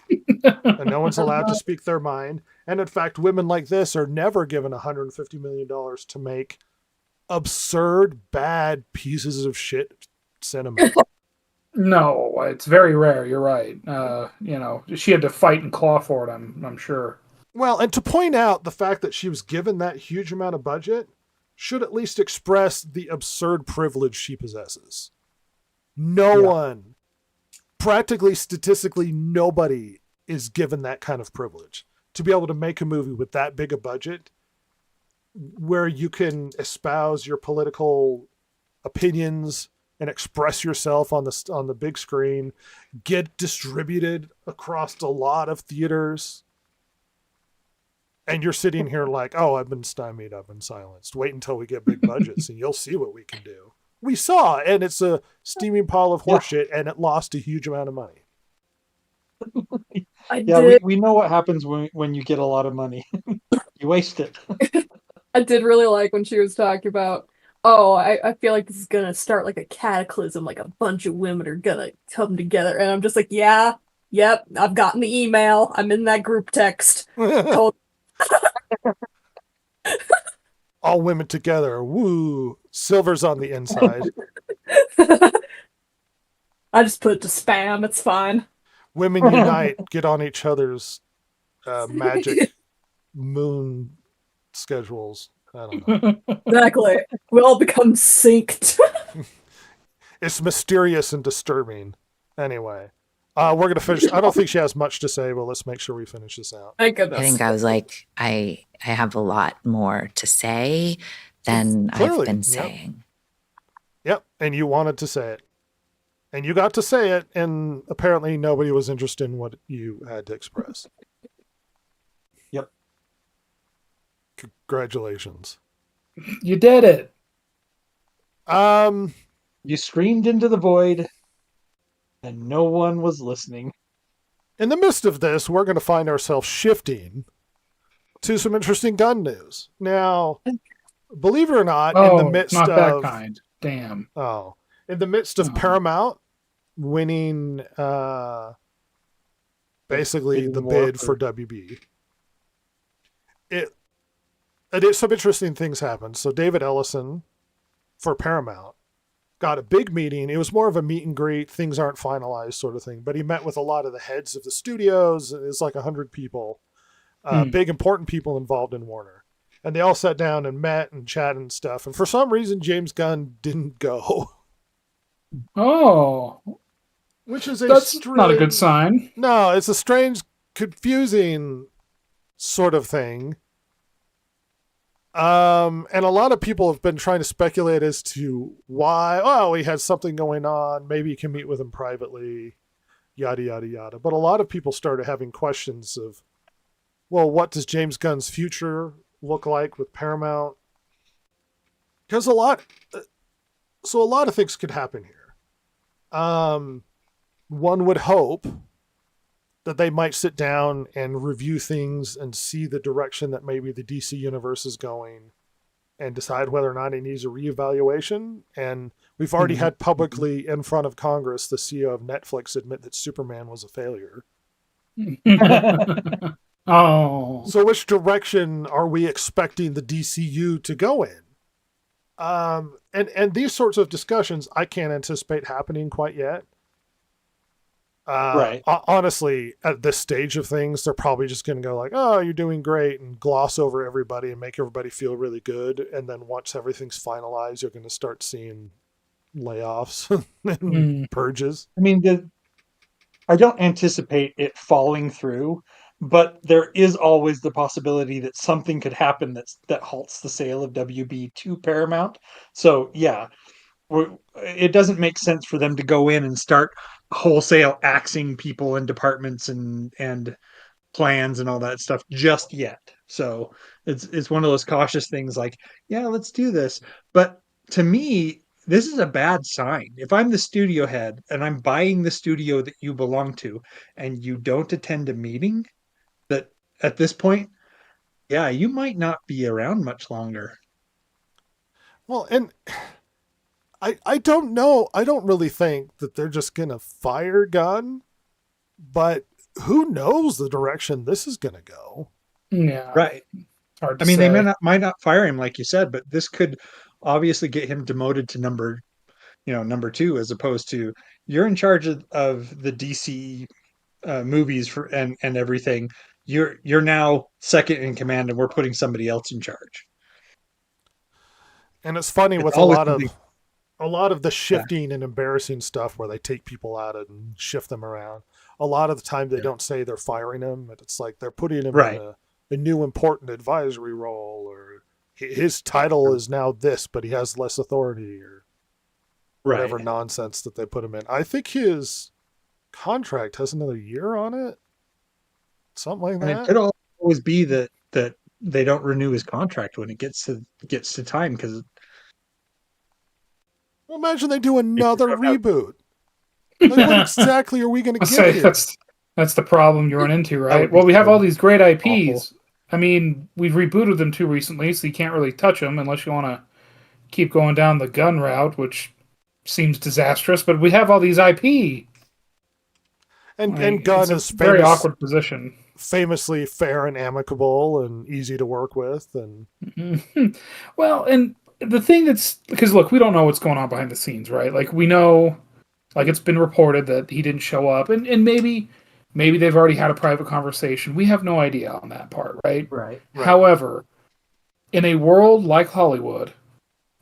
and no one's allowed to speak their mind. And in fact, women like this are never given $150 million to make absurd, bad pieces of shit cinema. No, it's very rare. You're right. She had to fight and claw for it. I'm sure. Well, and to point out the fact that she was given that huge amount of budget should at least express the absurd privilege she possesses. No one, practically statistically, nobody is given that kind of privilege to be able to make a movie with that big a budget where you can espouse your political opinions and express yourself on the big screen, get distributed across a lot of theaters. And you're sitting here like, oh, I've been stymied, I've been silenced. Wait until we get big budgets and you'll see what we can do. We saw, and it's a steaming pile of horseshit, and it lost a huge amount of money. We know what happens when you get a lot of money. You waste it. I did really like when she was talking about, oh, I feel like this is gonna start like a cataclysm, like a bunch of women are gonna come together. And I'm just like, yeah, yep, I've gotten the email. I'm in that group text. All women together. Woo. Silver's on the inside. I just put it to spam. It's fine. Women unite, get on each other's magic moon schedules. I don't know. Exactly. We all become synced. It's mysterious and disturbing. Anyway, we're going to finish. I don't think she has much to say, but let's make sure we finish this out. Thank goodness. I think I was like, I have a lot more to say than Clearly, I've been yep. saying. Yep, and you wanted to say it. And you got to say it, and apparently nobody was interested in what you had to express. Yep. Congratulations. You did it. You screamed into the void, and no one was listening. In the midst of this, we're going to find ourselves shifting to some interesting Gunn news. Now, believe it or not, in the midst not of that kind. Damn. In the midst of Paramount winning basically the bid for WB, it did some interesting things happen. So David Ellison for Paramount got a big meeting. It was more of a meet and greet, things aren't finalized sort of thing, but he met with a lot of the heads of the studios. It's like 100 people, big important people involved in Warner. And they all sat down and met and chatted and stuff. And for some reason, James Gunn didn't go. Oh, Which is that's not a good sign. No, it's a strange, confusing sort of thing. And a lot of people have been trying to speculate as to why. Oh, he had something going on. Maybe you can meet with him privately, yada, yada, yada. But a lot of people started having questions of, well, what does James Gunn's future look like with Paramount? Because a lot of things could happen here. One would hope that they might sit down and review things and see the direction that maybe the DC universe is going and decide whether or not it needs a reevaluation. And we've already had publicly in front of Congress, the CEO of Netflix admit that Superman was a failure. Oh, So which direction are we expecting the DCU to go in? And these sorts of discussions I can't anticipate happening quite yet. Right. Honestly, at this stage of things, they're probably just going to go like, "Oh, you're doing great," and gloss over everybody and make everybody feel really good. And then once everything's finalized, you're going to start seeing layoffs and mm, purges. I mean, I don't anticipate it falling through, but there is always the possibility that something could happen that halts the sale of WB to Paramount. So yeah, it doesn't make sense for them to go in and start wholesale axing people in departments and plans and all that stuff just yet. So it's one of those cautious things like, yeah, let's do this. But to me, this is a bad sign. If I'm the studio head and I'm buying the studio that you belong to and you don't attend a meeting, that at this point, yeah, you might not be around much longer. Well, and I don't know. I don't really think that they're just going to fire Gunn, but who knows the direction this is going to go. yeah. Right. Hard to I mean, say. they might not fire him like you said, but this could obviously get him demoted to number two, as opposed to you're in charge of the DC movies for and everything. You're now second in command, and we're putting somebody else in charge. And it's funny It's with always something. a lot of the Yeah, shifting and embarrassing stuff where they take people out and shift them around. A lot of the time they yeah. don't say they're firing them, but it's like they're putting him in Right, a new important advisory role, or his title is now this, but he has less authority, or right. whatever nonsense that they put him in. I think his contract has another year on it, something like And it that. could always be that they don't renew his contract when it gets to time because Well, imagine they do people another don't have. reboot. Like, what exactly are we going to I get say here? that's the problem you run into, That right? would be Well, we have all so these great awful. IPs. I mean, we've rebooted them too recently, so you can't really touch them unless you want to keep going down the gun route, which seems disastrous. But we have all these IP. And Like, it's Gunn a is very awkward position. famously fair and amicable and easy to work with, and Well, and the thing that's because look, we don't know what's going on behind the scenes, right? Like we know, like it's been reported that he didn't show up, and maybe they've already had a private conversation. We have no idea on that part, right? Right. However, in a world like Hollywood,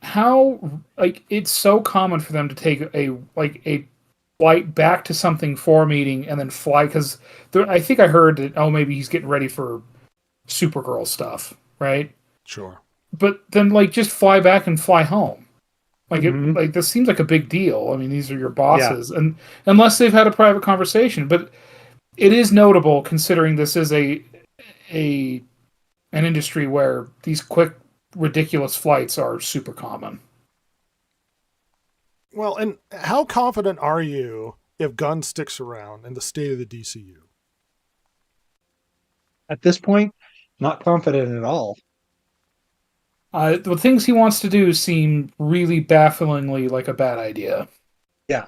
how like it's so common for them to take a flight back to something for a meeting and then fly because I think I heard that maybe he's getting ready for Supergirl stuff, right? sure. But then like just fly back and fly home. Hmm. Like this seems like a big deal. I mean, these are your Yeah. bosses, and unless they've had a private conversation, but it is notable considering this is a an industry where these quick, ridiculous flights are super common. Well, and how confident are you if Gunn sticks around in the state of the DCU? At this point, not confident at all. The things he wants to do seem really bafflingly like a bad idea, Yeah.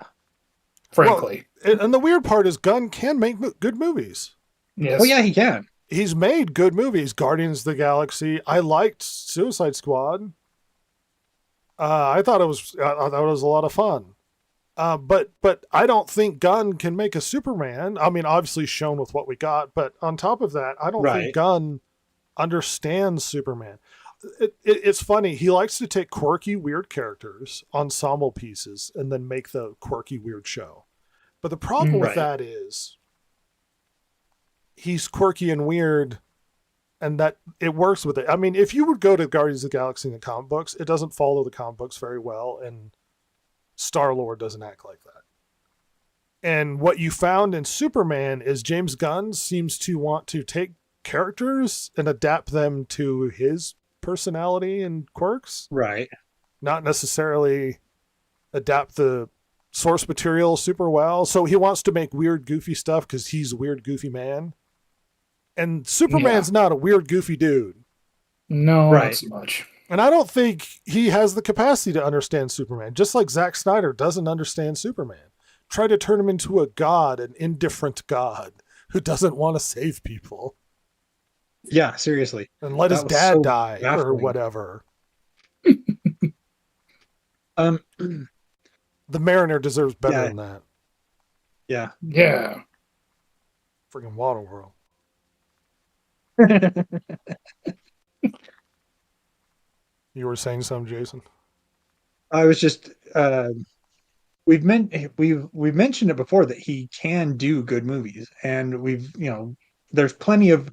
Well, frankly. and the weird part is Gunn can make good movies. Oh Yes. yeah, he can. He's made good movies. Guardians of the Galaxy. I liked Suicide Squad. I thought it was a lot of fun. But I don't think Gunn can make a Superman. I mean, obviously shown with what we got, but on top of that, I don't think Right. Gunn understands Superman. It's funny. He likes to take quirky, weird characters, ensemble pieces, and then make the quirky, weird show. But the problem with Right. that is he's quirky and weird, and that it works with it. I mean, if you would go to Guardians of the Galaxy in the comic books, it doesn't follow the comic books very well, and Star Lord doesn't act like that. And what you found in Superman is James Gunn seems to want to take characters and adapt them to his personality and quirks, Right. not necessarily adapt the source material super well. So he wants to make weird, goofy stuff because he's a weird, goofy man. And Superman's not a weird, goofy dude. No, Right. not so much. And I don't think he has the capacity to understand Superman, just like Zack Snyder doesn't understand Superman. Try to turn him into a god, an indifferent god who doesn't want to save people. Yeah, seriously. and let his That was dad so die or baffling. whatever. Um, The Mariner deserves better Yeah. than that. yeah. Yeah. Freaking Waterworld. You were saying something, Jason? I was just we've mentioned it before that he can do good movies, and there's plenty of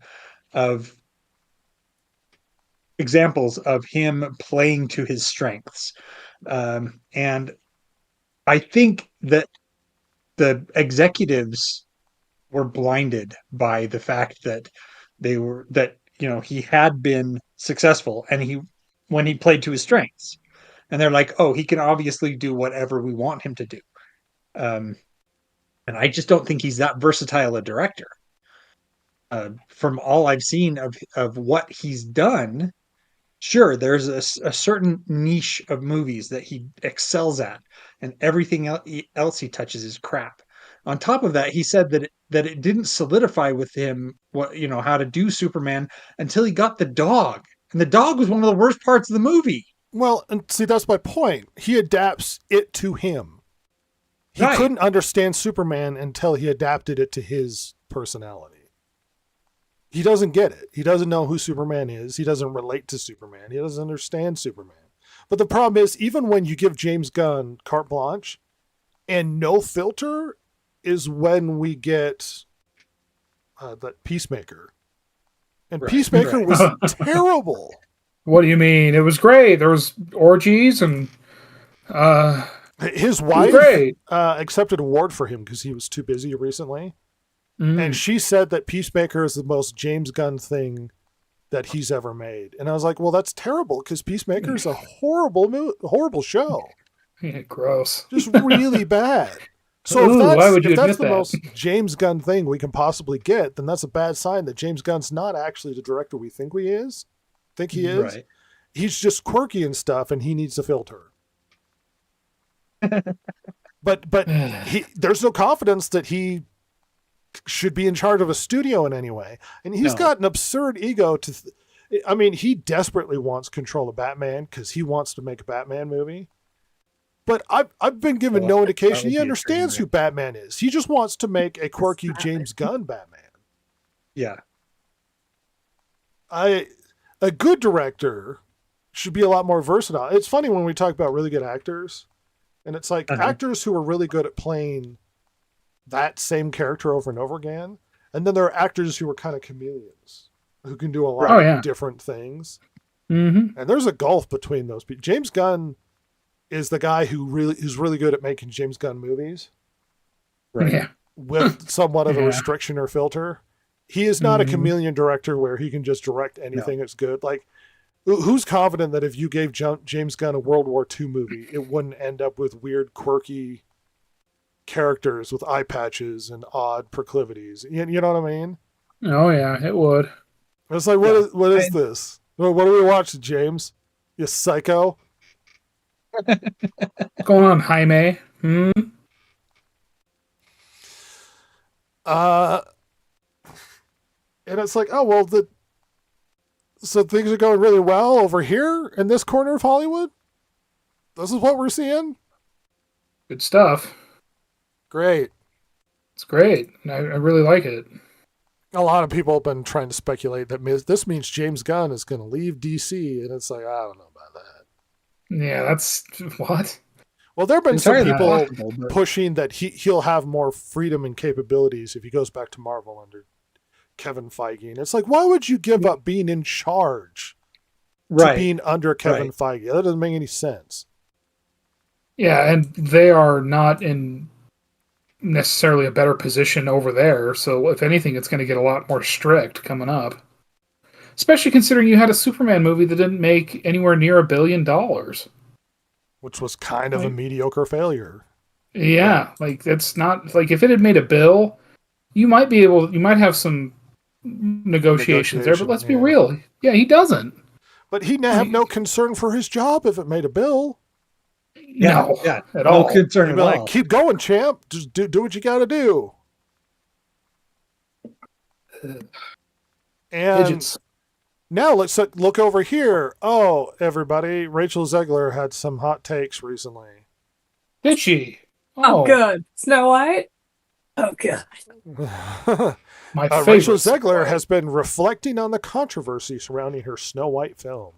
examples of him playing to his strengths, and I think that the executives were blinded by the fact that he had been successful, and he when he played to his strengths, and they're like, oh, he can obviously do whatever we want him to do. Um, and I just don't think he's that versatile a director. From all I've seen of what he's done, sure, there's a certain niche of movies that he excels at, and everything else he touches is crap. On top of that, he said that it didn't solidify with him how to do Superman until he got the dog, and the dog was one of the worst parts of the movie. Well, and see, that's my point. He adapts it to him. He Right. couldn't understand Superman until he adapted it to his personality. He doesn't get it. He doesn't know who Superman is. He doesn't relate to Superman. He doesn't understand Superman. But the problem is, even when you give James Gunn carte blanche and no filter, is when we get that Peacemaker. And Right, Peacemaker right. was terrible. What do you mean? It was great. There was orgies and His it was wife great. accepted an award for him because he was too busy recently. Mm. And she said that Peacemaker is the most James Gunn thing that he's ever made. And I was like, well, that's terrible because Peacemaker is a horrible show. Yeah, gross. Just really bad. So Ooh, why would you if that's admit the that? most James Gunn thing we can possibly get, then that's a bad sign that James Gunn's not actually the director we think he is. Right. He's just quirky and stuff, and he needs a filter. but there's no confidence that he should be in charge of a studio in any way, and he's No. got an absurd ego he desperately wants control of Batman because he wants to make a Batman movie. But I've been given Well, no that indication would he be a understands train who Batman is. He just wants to make a quirky James Gunn Batman. Yeah. A good director should be a lot more versatile. It's funny when we talk about really good actors, and it's like actors who are really good at playing that same character over and over again, and then there are actors who are kind of chameleons who can do a lot of different things. Mm-hmm. And there's a gulf between those people. James Gunn is the guy who's really good at making James Gunn movies, Right. Yeah. with somewhat of a Yeah. restriction or filter. He is not a chameleon director where he can just direct anything that's good. Like, who's confident that if you gave James Gunn a World War II movie, it wouldn't end up with weird, quirky characters with eye patches and odd proclivities? You know what I mean? Oh yeah, it would. It's like, what is this? What are we watching, James? You psycho? What's going on, Jaime? Hmm? And it's like, oh, well, so things are going really well over here in this corner of Hollywood? This is what we're seeing? Good stuff. Great. It's great. I really like it. A lot of people have been trying to speculate that this means James Gunn is going to leave DC, and it's like, I don't know about that. Yeah, that's what? Well, there have been some Entirely people possible, but- pushing that he'll have more freedom and capabilities if he goes back to Marvel under Kevin Feige. And it's like, why would you give up being in charge to being under Kevin Feige? That doesn't make any sense. Yeah, and they are not in necessarily a better position over there. So if anything, it's going to get a lot more strict coming up. Especially considering you had a Superman movie that didn't make anywhere near $1 billion. Which was kind of a mediocre failure. Yeah, like it's not like if it had made a bill, you might have some negotiations there, but let's be real. Yeah, he doesn't. But he'd have no concern for his job if it made a bill. No, Yeah. at No all. concern He'd at be like, all. keep going, champ. Just do what you got to do. And Digits. now let's look over here. Oh, everybody, Rachel Zegler had some hot takes recently. Did she? Oh, good. Snow White? Oh, good. My favorite. Rachel Snow Zegler White. has been reflecting on the controversy surrounding her Snow White film.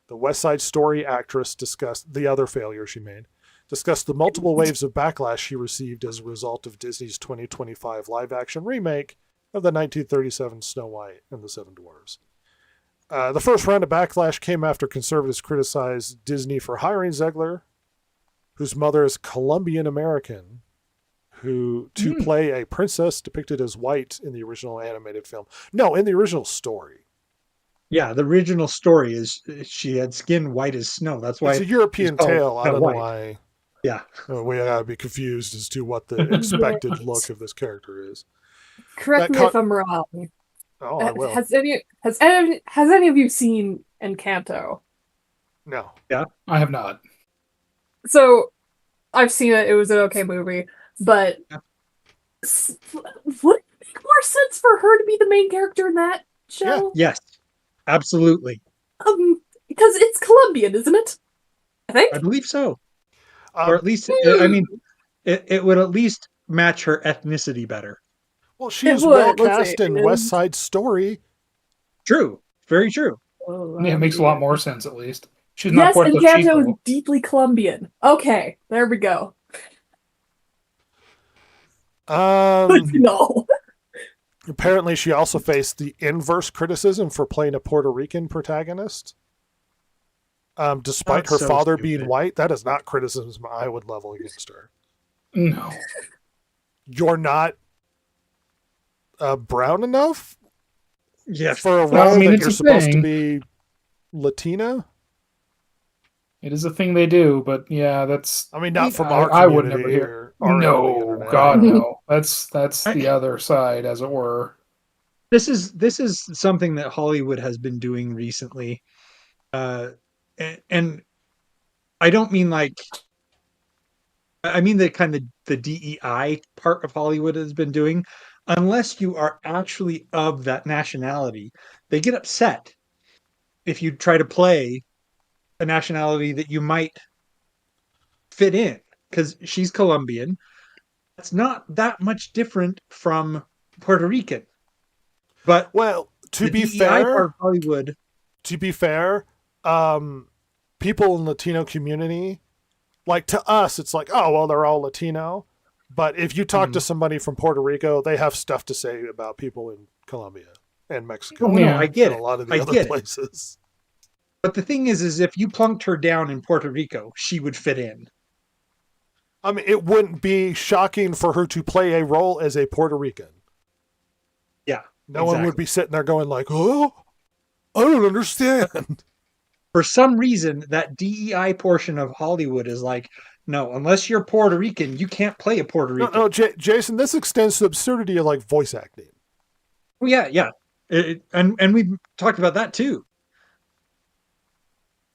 The West Side Story actress discussed the other failure she made, discussed the multiple waves of backlash she received as a result of Disney's 2025 live-action remake of the 1937 Snow White and the Seven Dwarfs. The first round of backlash came after conservatives criticized Disney for hiring Zegler, whose mother is Colombian American, to play a princess depicted as white in the original animated film. No, in the original story. Yeah, the original story is she had skin white as snow. That's why It's a European she's called tale. I Snow don't know White. why. Yeah. We gotta be confused as to what the expected look of this character is. Correct That me if I'm wrong. Oh, I will. Has any of you seen Encanto? No. I have not. So I've seen it. It was an okay movie, but would it make more sense for her to be the main character in that show? Yes. Absolutely. Because it's Colombian, isn't it? I think. I believe so. Or at least, I mean, it would at least match her ethnicity better. Well, she It is would. well Let's cast see. in West Side Story. True. Very true. Yeah, it makes a lot more sense, at least. She's Yes, not Puerto Encanto is Chico. deeply Colombian. Okay, there we go. No. Apparently, she also faced the inverse criticism for playing a Puerto Rican protagonist. Despite That's her so father stupid. being white, that is not criticism I would level against her. No. You're not brown enough Yes. for a Well, I role mean, that it's you're a supposed to thing. be Latina. It is a thing they do, but yeah, that's. I mean, not from I- our I would community never hear- here. Our end of the No, internet. God, no. That's the I- other side, as it were. This is something that Hollywood has been doing recently. And I don't mean like, I mean the kind of the DEI part of Hollywood has been doing. Unless you are actually of that nationality, they get upset if you try to play a nationality that you might fit in, because she's Colombian. It's not that much different from Puerto Rican. But Well, to the be DEI fair, part of Hollywood, people in Latino community, like to us, it's like, oh, well, they're all Latino. But if you talk to somebody from Puerto Rico, they have stuff to say about people in Colombia and Mexico. oh, no, Yeah. I get and it. a lot of I the other get it. places. But the thing is if you plunked her down in Puerto Rico, she would fit in. I mean, it wouldn't be shocking for her to play a role as a Puerto Rican. Yeah. No one would be sitting there going like, oh, I don't understand. For some reason, that DEI portion of Hollywood is like, no, unless you're Puerto Rican, you can't play a Puerto Rican. No, Jason, this extends to the absurdity of like voice acting. Oh, yeah. And we've talked about that too.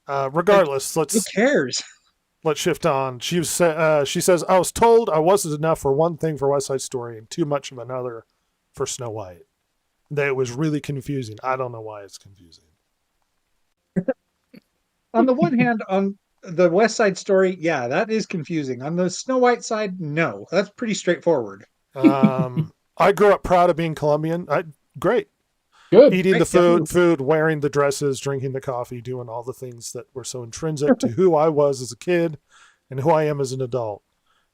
Regardless, Who cares? let's shift on. She says, I was told I wasn't enough for one thing for West Side Story and too much of another for Snow White. That it was really confusing. I don't know why it's confusing. On the one hand, on the West Side Story, yeah, that is confusing. On the Snow White side, no, that's pretty straightforward. I grew up proud of being Colombian. Great. Good. Eating the Right, food, wearing the dresses, drinking the coffee, doing all the things that were so intrinsic to who I was as a kid and who I am as an adult.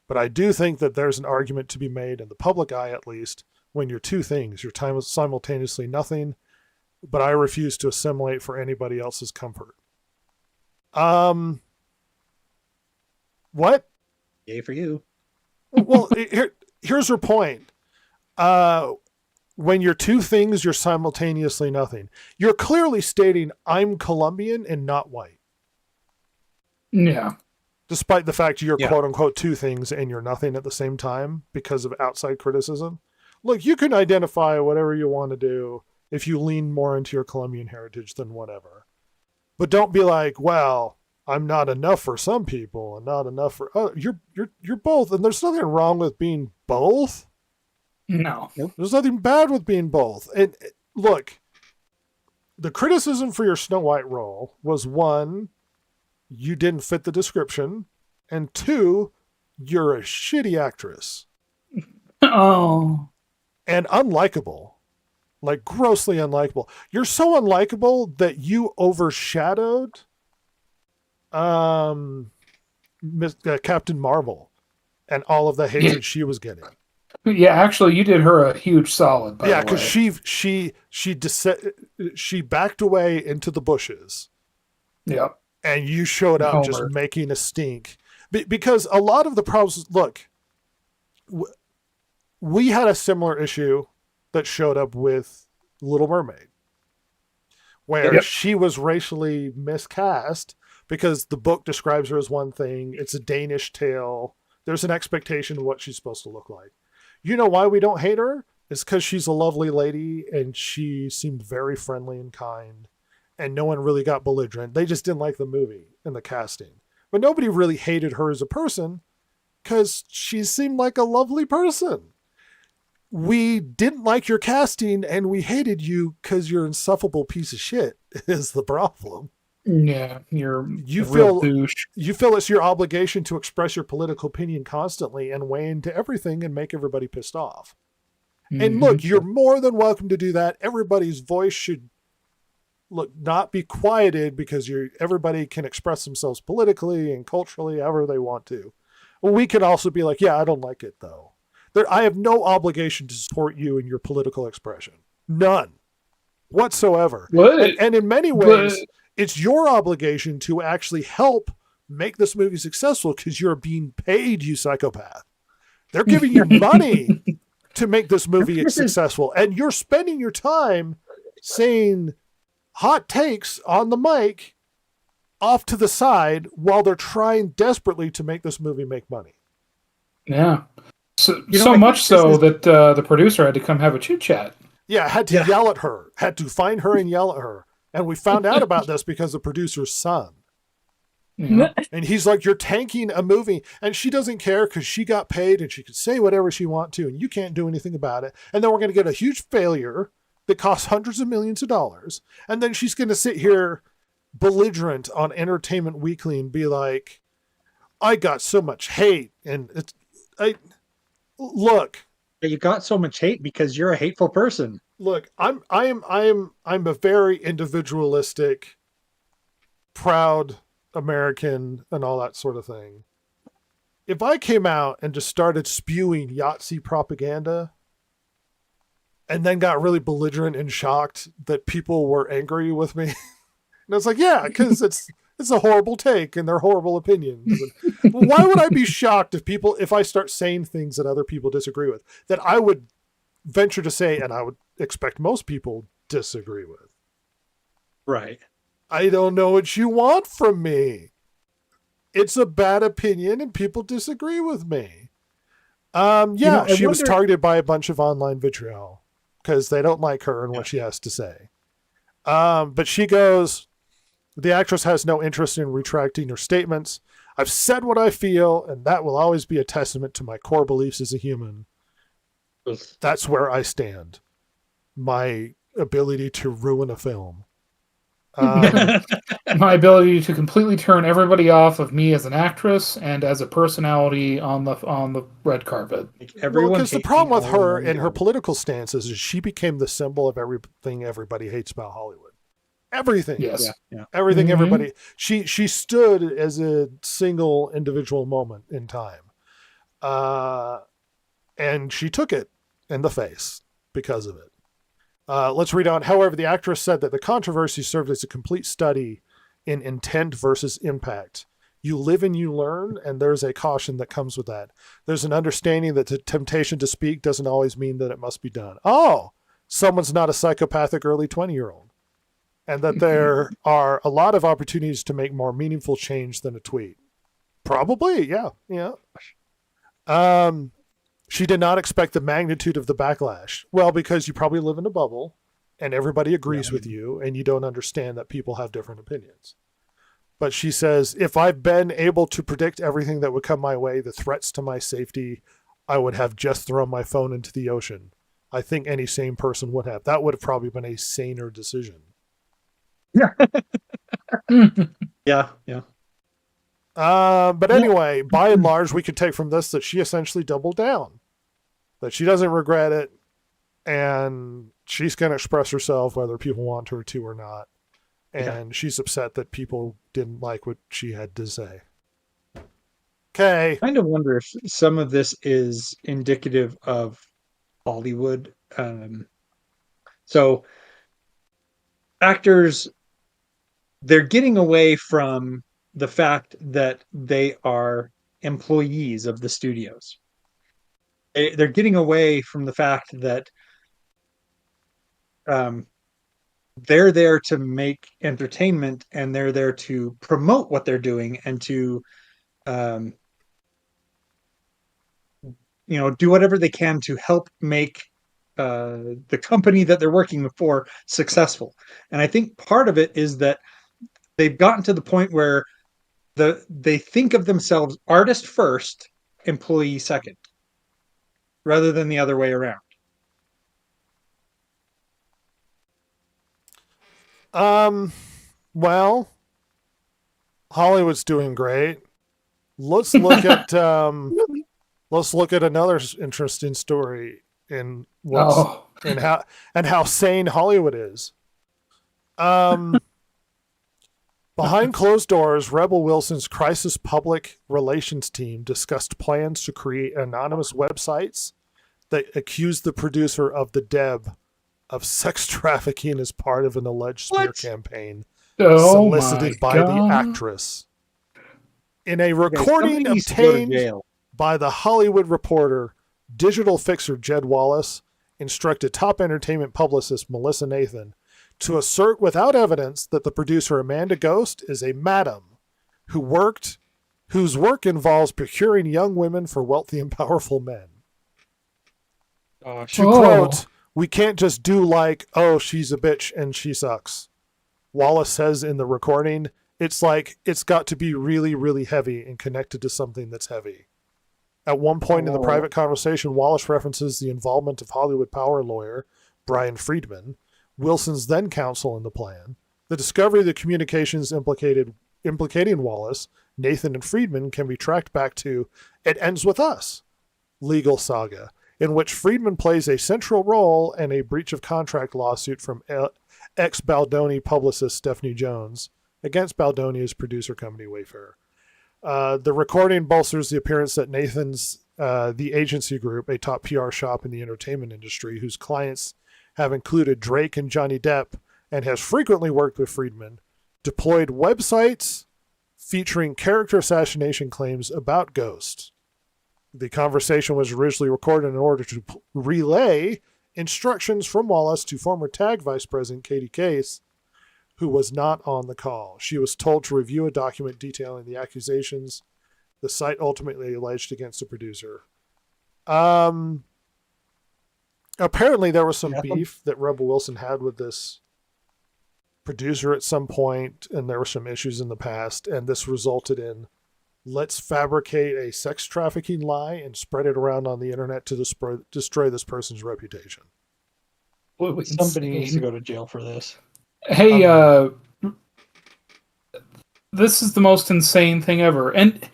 But I do think that there's an argument to be made, in the public eye at least, when you're two things. You're simultaneously nothing, but I refuse to assimilate for anybody else's comfort. What? Yay for you. Well, here's her point. When you're two things, you're simultaneously nothing. You're clearly stating, I'm Colombian and not white. Yeah. Despite the fact you're Yeah. quote unquote two things and you're nothing at the same time because of outside criticism. Look, you can identify whatever you want to do if you lean more into your Colombian heritage than whatever. But don't be like, well, I'm not enough for some people and not enough for you're both, and there's nothing wrong with being both. No. There's nothing bad with being both. And look, the criticism for your Snow White role was, one, you didn't fit the description, and two, you're a shitty actress Oh. and unlikable, like grossly unlikable. You're so unlikable that you overshadowed Captain Marvel and all of the hatred she was getting. Yeah, actually, you did her a huge solid. By Yeah, the way. because she backed away into the bushes, Yep. and you showed up just Homer. making a stink. Because a lot of the problems, look, we had a similar issue that showed up with Little Mermaid, where Yep. she was racially miscast because the book describes her as one thing. It's a Danish tale. There's an expectation of what she's supposed to look like. You know why we don't hate her? It's because she's a lovely lady and she seemed very friendly and kind, and no one really got belligerent. They just didn't like the movie and the casting. But nobody really hated her as a person because she seemed like a lovely person. We didn't like your casting and we hated you because you're an insufferable piece of shit is the problem. Yeah, you're You a real feel douche. you feel it's your obligation to express your political opinion constantly and weigh into everything and make everybody pissed off. And look, you're more than welcome to do that. Everybody's voice should not be quieted because everybody can express themselves politically and culturally however they want to. Well, we can also be like, yeah, I don't like it though. I have no obligation to support you in your political expression. None whatsoever. What? And in many ways, it's your obligation to actually help make this movie successful because you're being paid, you psychopath. They're giving you money to make this movie successful. And you're spending your time saying hot takes on the mic off to the side while they're trying desperately to make this movie make money. Yeah. So, You know, so I much think this so is- that the producer had to come have a chit chat. Yeah, had to yell at her, had to find her and yell at her. And we found out about this because the producer's son. Yeah. And he's like, you're tanking a movie. And she doesn't care because she got paid and she can say whatever she wants to, and you can't do anything about it. And then we're going to get a huge failure that costs hundreds of millions of dollars. And then she's going to sit here belligerent on Entertainment Weekly and be like, I got so much hate. And look, You got so much hate because you're a hateful person. look, I'm a very individualistic, proud American and all that sort of thing. If I came out and just started spewing Yahtzee propaganda and then got really belligerent and shocked that people were angry with me, and it's like, yeah, because it's a horrible take and they're horrible opinions. And why would I be shocked if I start saying things that other people disagree with, that I would venture to say, and I would expect most people disagree with? Right. I don't know what you want from me. It's a bad opinion and people disagree with me. Yeah, I she was wonder- targeted by a bunch of online vitriol because they don't like her and what she has to say. But she goes, the actress has no interest in retracting her statements. I've said what I feel, and that will always be a testament to my core beliefs as a human. That's where I stand. My ability to ruin a film. My ability to completely turn everybody off of me as an actress and as a personality on the red carpet. Like everyone Because the hates problem me with all in her one and her go. political stances is she became the symbol of everything everybody hates about Hollywood. Everything. Yes. Yeah. Everything Mhm. everybody. She stood as a single individual moment in time. And she took it in the face because of it. Let's read on. However, the actress said that the controversy served as a complete study in intent versus impact. You live and you learn, and there's a caution that comes with that. There's an understanding that the temptation to speak doesn't always mean that it must be done. Oh, someone's not a psychopathic early 20-year-old. And that there are a lot of opportunities to make more meaningful change than a tweet. Probably, yeah. She did not expect the magnitude of the backlash. Well, because you probably live in a bubble and everybody agrees with you and you don't understand that people have different opinions. But she says, if I've been able to predict everything that would come my way, the threats to my safety, I would have just thrown my phone into the ocean. I think any sane person would have. That would have probably been a saner decision. Yeah, yeah. But anyway, by and large, we could take from this that she essentially doubled down, that she doesn't regret it, and she's going to express herself whether people want her to or not. And she's upset that people didn't like what she had to say. Okay. I kind of wonder if some of this is indicative of Hollywood. So actors, they're getting away from the fact that they are employees of the studios. They're getting away from the fact that um, they're there to make entertainment and they're there to promote what they're doing and to um, do whatever they can to help make the company that they're working for successful. And I think part of it is that they've gotten to the point where they think of themselves artist first, employee second, rather than the other way around. Well, Hollywood's doing great. Let's look at another interesting story in how sane Hollywood is. Behind closed doors, Rebel Wilson's crisis public relations team discussed plans to create anonymous websites that accuse the producer of The Deb of sex trafficking as part of an alleged smear campaign solicited by the actress. In a recording obtained by the Hollywood Reporter, digital fixer Jed Wallace instructed top entertainment publicist Melissa Nathan to assert without evidence that the producer Amanda Ghost is a madam whose work involves procuring young women for wealthy and powerful men. To quote, "We can't just do like, oh, she's a bitch and she sucks." Wallace says in the recording, it's like, it's got to be really, really heavy and connected to something that's heavy. At one point in the private conversation, Wallace references the involvement of Hollywood power lawyer Brian Friedman, Wilson's then counsel in the plan. The discovery of the communications implicating Wallace, Nathan, and Friedman can be tracked back to It Ends With Us legal saga, in which Friedman plays a central role in a breach of contract lawsuit from ex-Baldoni publicist Stephanie Jones against Baldoni's producer company Wayfair. The recording bolsters the appearance that Nathan's The Agency Group, a top PR shop in the entertainment industry whose clients have included Drake and Johnny Depp and has frequently worked with Friedman, deployed websites featuring character assassination claims about Ghost. The conversation was originally recorded in order to relay instructions from Wallace to former TAG Vice President Katie Case, who was not on the call. She was told to review a document detailing the accusations the site ultimately alleged against the producer. Apparently there was some beef that Rebel Wilson had with this producer at some point, and there were some issues in the past, and this resulted in, let's fabricate a sex trafficking lie and spread it around on the internet to destroy this person's reputation. Somebody needs to go to jail for this. Hey, this is the most insane thing ever. And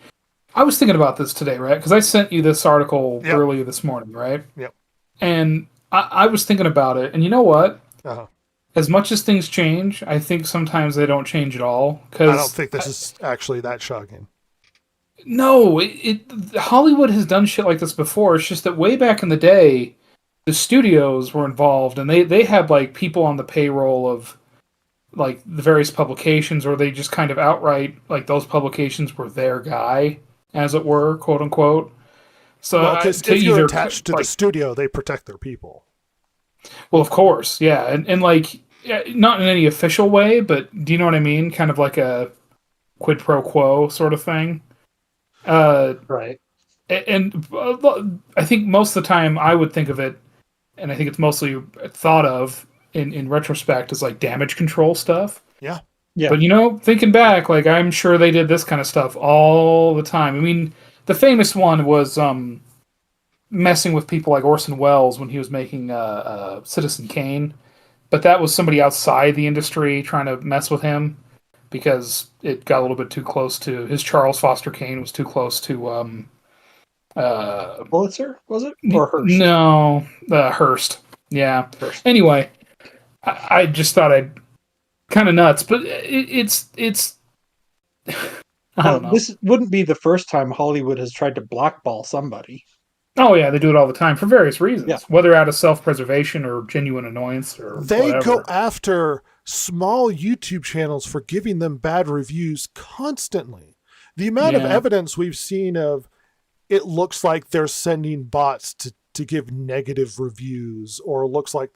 I was thinking about this today, right? Because I sent you this article earlier this morning, right? Yep. And I was thinking about it, and you know what? Uh-huh. As much as things change, I think sometimes they don't change at all. I don't think this is actually that shocking. No, Hollywood has done shit like this before. It's just that way back in the day, the studios were involved, and they had like people on the payroll of like the various publications, or they just kind of outright, like, those publications were their guy, as it were, quote unquote. So because if you're attached to the studio, they protect their people. Well, of course, yeah, and like, not in any official way, but do you know what I mean? Kind of like a quid pro quo sort of thing. Right. And I think most of the time I would think of it, and I think it's mostly thought of in retrospect as like damage control stuff. Yeah. Yeah. But thinking back, like, I'm sure they did this kind of stuff all the time. I mean, the famous one was messing with people like Orson Welles when he was making Citizen Kane. but that was somebody outside the industry trying to mess with him because it got a little bit too close to his Charles Foster Kane was too close to Pulitzer, was it? Or Hearst? No, Hearst. Yeah. Hearst. Anyway, I just thought I'd kind of nuts, but it's I don't know. This wouldn't be the first time Hollywood has tried to blackball somebody. Oh yeah, they do it all the time for various reasons, Yeah. whether out of self-preservation or genuine annoyance or They whatever. go after small YouTube channels for giving them bad reviews constantly. The amount of Yeah. evidence we've seen of it looks like they're sending bots to give negative reviews, or it looks like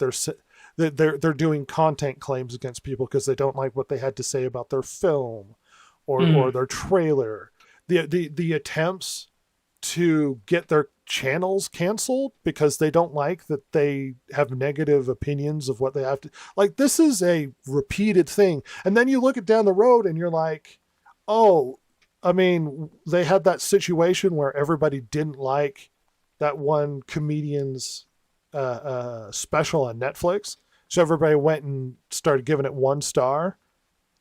they're doing content claims against people because they don't like what they had to say about their film or their trailer. The attempts to get their channels canceled because they don't like that they have negative opinions of what they have to, like, this is a repeated thing. And then you look at down the road and you're like, oh, I mean, they had that situation where everybody didn't like that one comedian's special on Netflix. So everybody went and started giving it 1 star.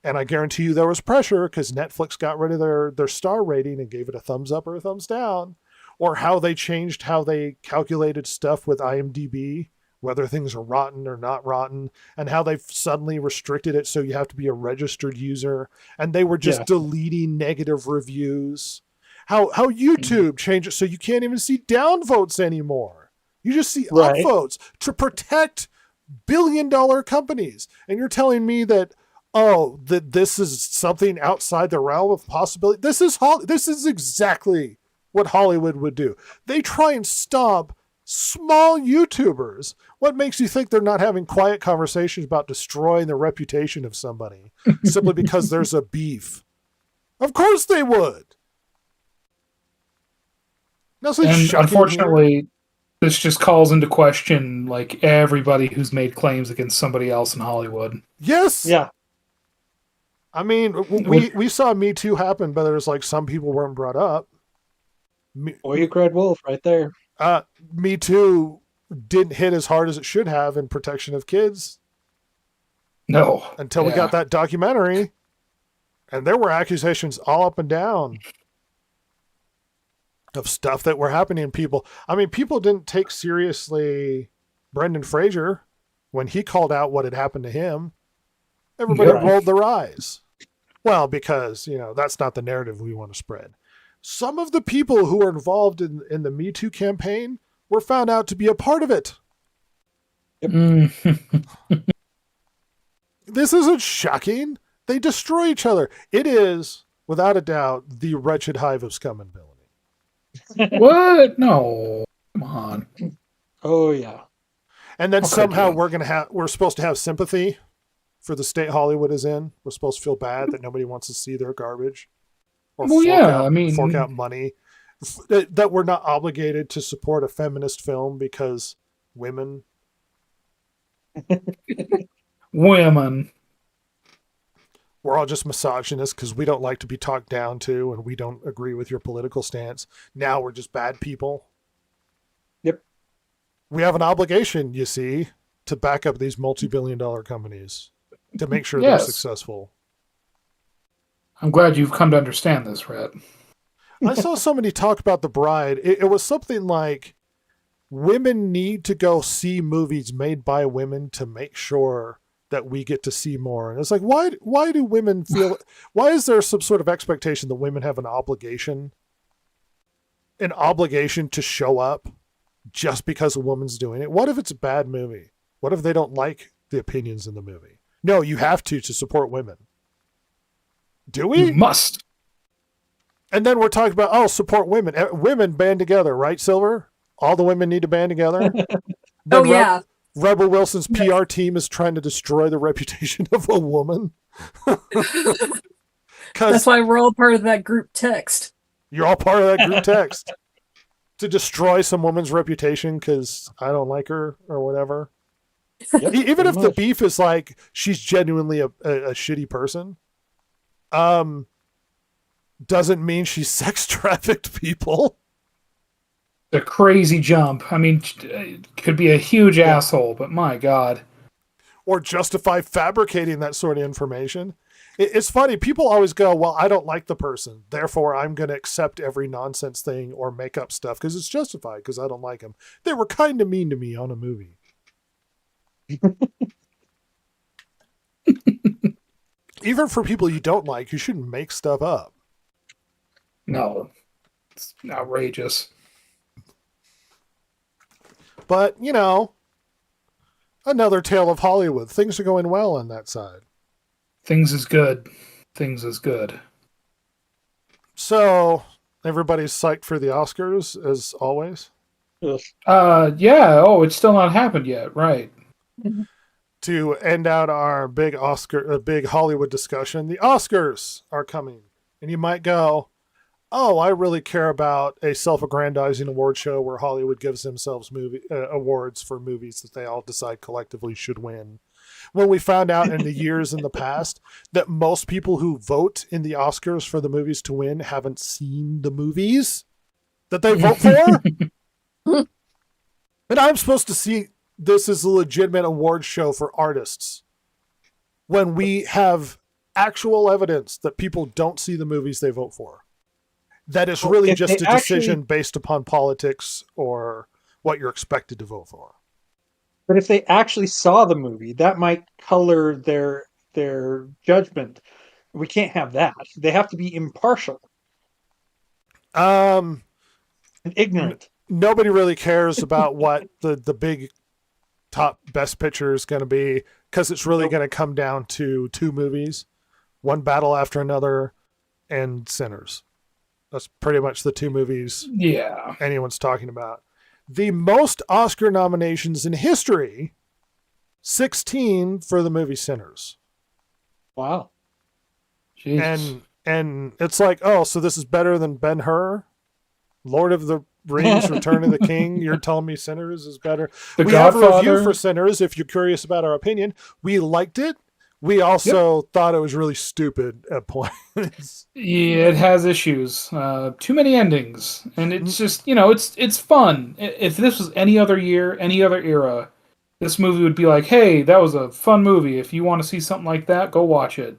And I guarantee you there was pressure because Netflix got rid of their star rating and gave it a thumbs up or a thumbs down. Or how they changed how they calculated stuff with IMDb, whether things are rotten or not rotten, and how they've suddenly restricted it so you have to be a registered user. And they were just deleting negative reviews. How YouTube changed it so you can't even see downvotes anymore. You just see upvotes to protect billion-dollar companies. And you're telling me that, oh, that this is something outside the realm of possibility? This is exactly what Hollywood would do. They try and stop small YouTubers. What makes you think they're not having quiet conversations about destroying the reputation of somebody simply because there's a beef? Of course they would. And unfortunately, this just calls into question like everybody who's made claims against somebody else in Hollywood. Yes. Yeah. I mean, we saw Me Too happen, but there's like some people weren't brought up. Boy, you cried wolf right there. Me Too didn't hit as hard as it should have in protection of kids. No. Until we got that documentary. And there were accusations all up and down of stuff that were happening. People didn't take seriously Brendan Fraser when he called out what had happened to him. Everybody rolled their eyes. Well, because, that's not the narrative we want to spread. Some of the people who were involved in the Me Too campaign were found out to be a part of it. Yep. This isn't shocking. They destroy each other. It is, without a doubt, the wretched hive of scum and villainy. What? No. Come on. Oh, yeah. And then somehow we're supposed to have sympathy for the state Hollywood is in. We're supposed to feel bad that nobody wants to see their garbage. Or fork out money. That we're not obligated to support a feminist film because women. Women. We're all just misogynists because we don't like to be talked down to and we don't agree with your political stance. Now we're just bad people. Yep. We have an obligation, you see, to back up these multi-billion-dollar companies to make sure they're successful. I'm glad you've come to understand this, Rhett. I saw somebody talk about The Bride. It was something like, women need to go see movies made by women to make sure that we get to see more. And it's like, why do women feel, why is there some sort of expectation that women have an obligation to show up just because a woman's doing it? What if it's a bad movie? What if they don't like the opinions in the movie? No, you have to support women. Do we? You must. And then we're talking about, support women. Women band together, right, Silver? All the women need to band together. Yeah. Rebel Wilson's PR team is trying to destroy the reputation of a woman. That's why we're all part of that group text. You're all part of that group text. To destroy some woman's reputation because I don't like her or whatever. Yep, even if the beef is like she's genuinely a shitty person, doesn't mean she's sex trafficked people. A crazy jump. I mean, could be a huge asshole, but my God. or justify fabricating that sort of information. It's funny. People always go, well, I don't like the person, therefore I'm going to accept every nonsense thing or make up stuff because it's justified because I don't like them. They were kind of mean to me on a movie. Even for people you don't like, you shouldn't make stuff up. No, it's outrageous. But, you know, another tale of Hollywood. Things are going well on that side. Things is good. Things is good. So, everybody's psyched for the Oscars, as always. Ugh. Yeah. Oh, it's still not happened yet. Right. To end out our big Hollywood discussion, the Oscars are coming. And you might go, oh, I really care about a self-aggrandizing award show where Hollywood gives themselves awards for movies that they all decide collectively should win. When we found out in the years in the past that most people who vote in the Oscars for the movies to win haven't seen the movies that they vote for. And I'm supposed to see this as a legitimate award show for artists when we have actual evidence that people don't see the movies they vote for. That is really just a decision based upon politics or what you're expected to vote for. But if they actually saw the movie, that might color their judgment. We can't have that. They have to be impartial and ignorant. Nobody really cares about what the big top best picture is going to be because it's really going to come down to two movies, One Battle After Another and Sinners. That's pretty much the two movies anyone's talking about. The most Oscar nominations in history, 16 for the movie Sinners. Wow. Jesus. And it's like, oh, so this is better than Ben-Hur? Lord of the Rings, Return of the King? You're telling me Sinners is better? We have a review for Sinners, if you're curious about our opinion. We liked it. We also thought it was really stupid at points. Yeah, it has issues. Too many endings. And it's just, it's fun. If this was any other year, any other era, this movie would be like, hey, that was a fun movie. If you want to see something like that, go watch it.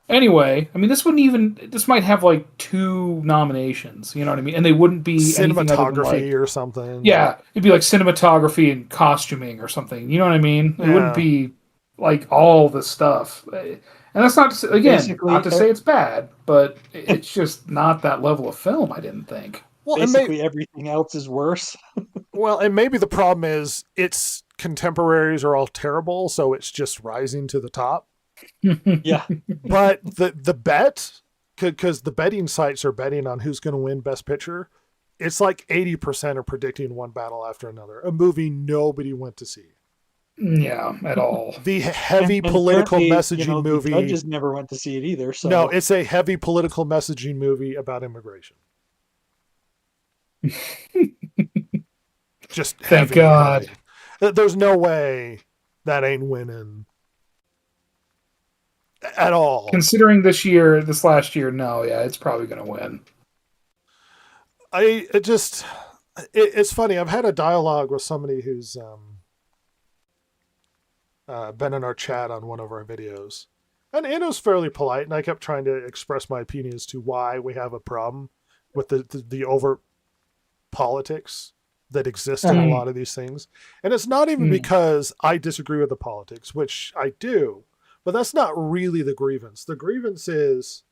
Anyway, I mean, this might have like 2 nominations, you know what I mean? And they wouldn't be cinematography or something. Yeah, it'd be like cinematography and costuming or something. You know what I mean? It wouldn't be like all the stuff. And that's not to say, again, not to say it's bad, but it's just not that level of film, I didn't think. Well, basically everything else is worse. Well, and maybe the problem is its contemporaries are all terrible, so it's just rising to the top. Yeah. But the bet, because the betting sites are betting on who's going to win Best Picture, it's like 80% are predicting One Battle After Another, a movie nobody went to see. Yeah, at all. The heavy political messaging movie. The judges never went to see it either. So no, it's a heavy political messaging movie about immigration. Just thank God. Heavy. There's no way that ain't winning at all. Considering this last year, no, yeah, it's probably going to win. It's funny. I've had a dialogue with somebody who's been in our chat on one of our videos, and it was fairly polite, and I kept trying to express my opinion as to why we have a problem with the over politics that exist in a lot of these things. And it's not even because I disagree with the politics, which I do, but that's not really the grievance. The grievance is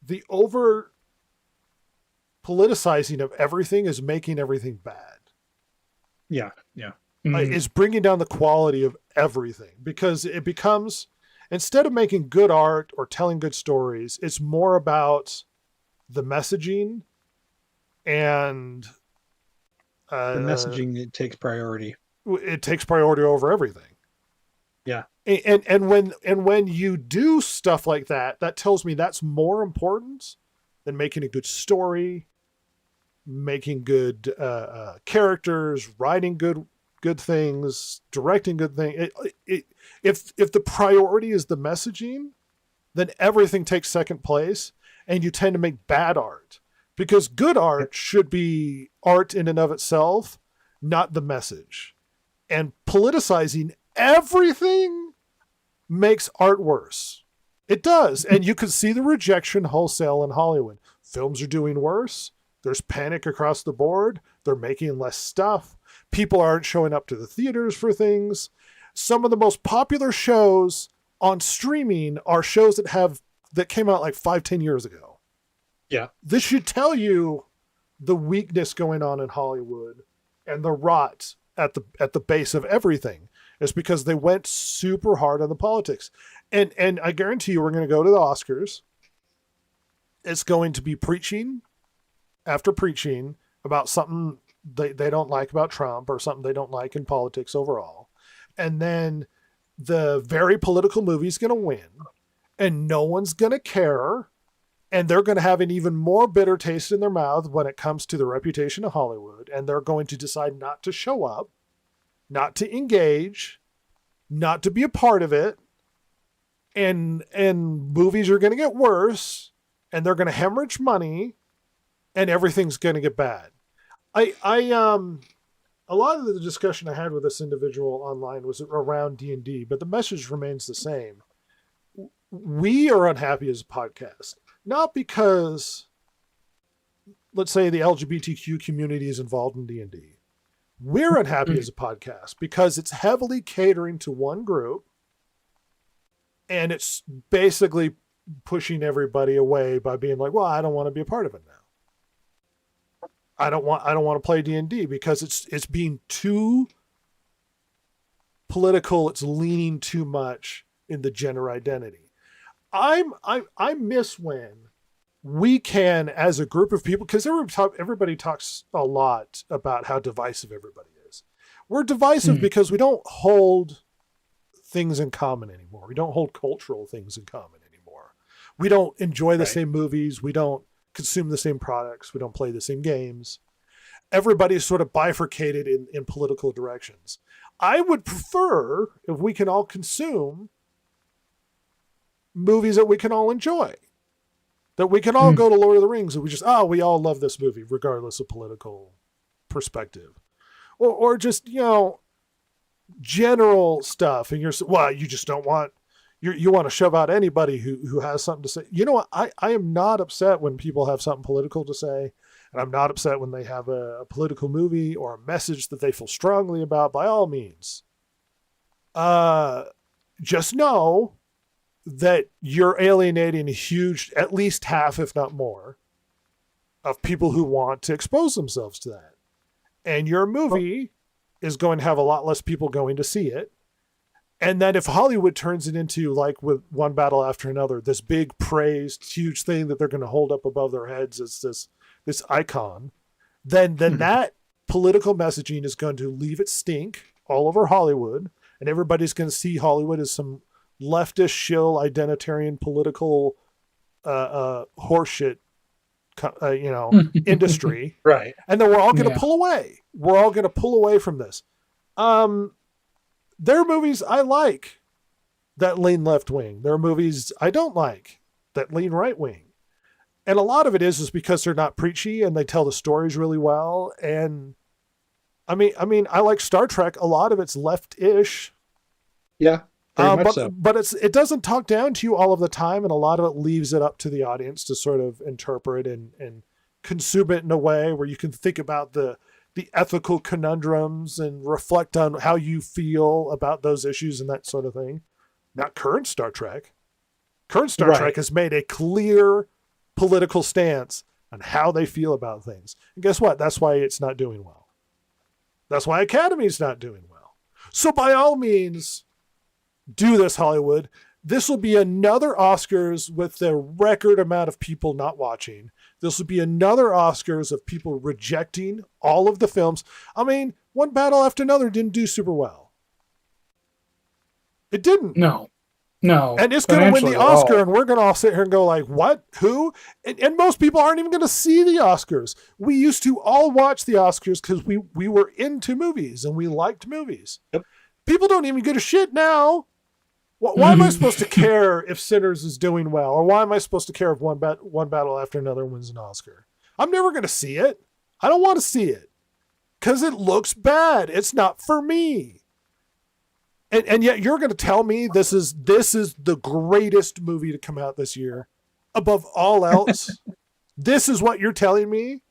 the over politicizing of everything is making everything bad. Yeah. Is bringing down the quality of everything, because it becomes, instead of making good art or telling good stories, it's more about the messaging and the messaging, it takes priority. It takes priority over everything. Yeah. And when you do stuff like that, that tells me that's more important than making a good story, making good characters, writing good things, directing good things. If the priority is the messaging, then everything takes second place, and you tend to make bad art, because good art should be art in and of itself, not the message. And politicizing everything makes art worse. It does. And you can see the rejection wholesale in Hollywood. Films are doing worse. There's panic across the board. They're making less stuff. People aren't showing up to the theaters for things. Some of the most popular shows on streaming are shows that came out like 5-10 years ago. Yeah. This should tell you the weakness going on in Hollywood and the rot at the base of everything. It's because they went super hard on the politics. And I guarantee you we're going to go to the Oscars. It's going to be preaching after preaching about something they don't like about Trump or something they don't like in politics overall. And then the very political movie is going to win and no one's going to care. And they're going to have an even more bitter taste in their mouth when it comes to the reputation of Hollywood. And they're going to decide not to show up, not to engage, not to be a part of it. And movies are going to get worse and they're going to hemorrhage money and everything's going to get bad. A lot of the discussion I had with this individual online was around D&D, but the message remains the same. We are unhappy as a podcast, not because, let's say, the LGBTQ community is involved in D&D. We're unhappy as a podcast because it's heavily catering to one group and it's basically pushing everybody away by being like, well, I don't want to be a part of it now. I don't want to play D&D because it's being too political. It's leaning too much in the gender identity. I miss when we can, as a group of people, because everybody talks a lot about how divisive everybody is. We're divisive because we don't hold things in common anymore. We don't hold cultural things in common anymore. We don't enjoy the same movies. We don't consume the same products. We don't play the same games. Everybody's sort of bifurcated in political directions. I would prefer if we can all consume movies that we can all enjoy, that we can all go to Lord of the Rings and we all love this movie regardless of political perspective, or just, general stuff. And you just don't want, you want to shove out anybody who has something to say. You know what? I am not upset when people have something political to say. And I'm not upset when they have a political movie or a message that they feel strongly about, by all means. Just know that you're alienating a huge, at least half, if not more, of people who want to expose themselves to that. And your movie is going to have a lot less people going to see it. And then if Hollywood turns it into, like with One Battle After Another, this big praised, huge thing that they're going to hold up above their heads as this icon, then that political messaging is going to leave it stink all over Hollywood. And everybody's going to see Hollywood as some leftist, shill, identitarian, political horseshit, industry. Right. And then we're all going to pull away. We're all going to pull away from this. There are movies I like that lean left wing. There are movies I don't like that lean right wing. And a lot of it is because they're not preachy and they tell the stories really well. And I mean, I like Star Trek. A lot of it's left-ish. Yeah. But it doesn't talk down to you all of the time. And a lot of it leaves it up to the audience to sort of interpret and consume it in a way where you can think about the ethical conundrums and reflect on how you feel about those issues and that sort of thing. Not current Star Trek. Current Star Trek has made a clear political stance on how they feel about things. And guess what? That's why it's not doing well. That's why Academy's not doing well. So by all means, do this, Hollywood. This will be another Oscars with the record amount of people not watching. This will be another Oscars of people rejecting all of the films. I mean, One Battle After Another didn't do super well. It didn't. No. And it's going to win the Oscar, and we're going to all sit here and go like, what? Who? And most people aren't even going to see the Oscars. We used to all watch the Oscars because we were into movies and we liked movies. Yep. People don't even give a shit now. Why am I supposed to care if Sinners is doing well? Or why am I supposed to care if One Battle After Another wins an Oscar? I'm never going to see it. I don't want to see it because it looks bad. It's not for me. And yet you're going to tell me this is the greatest movie to come out this year above all else. This is what you're telling me.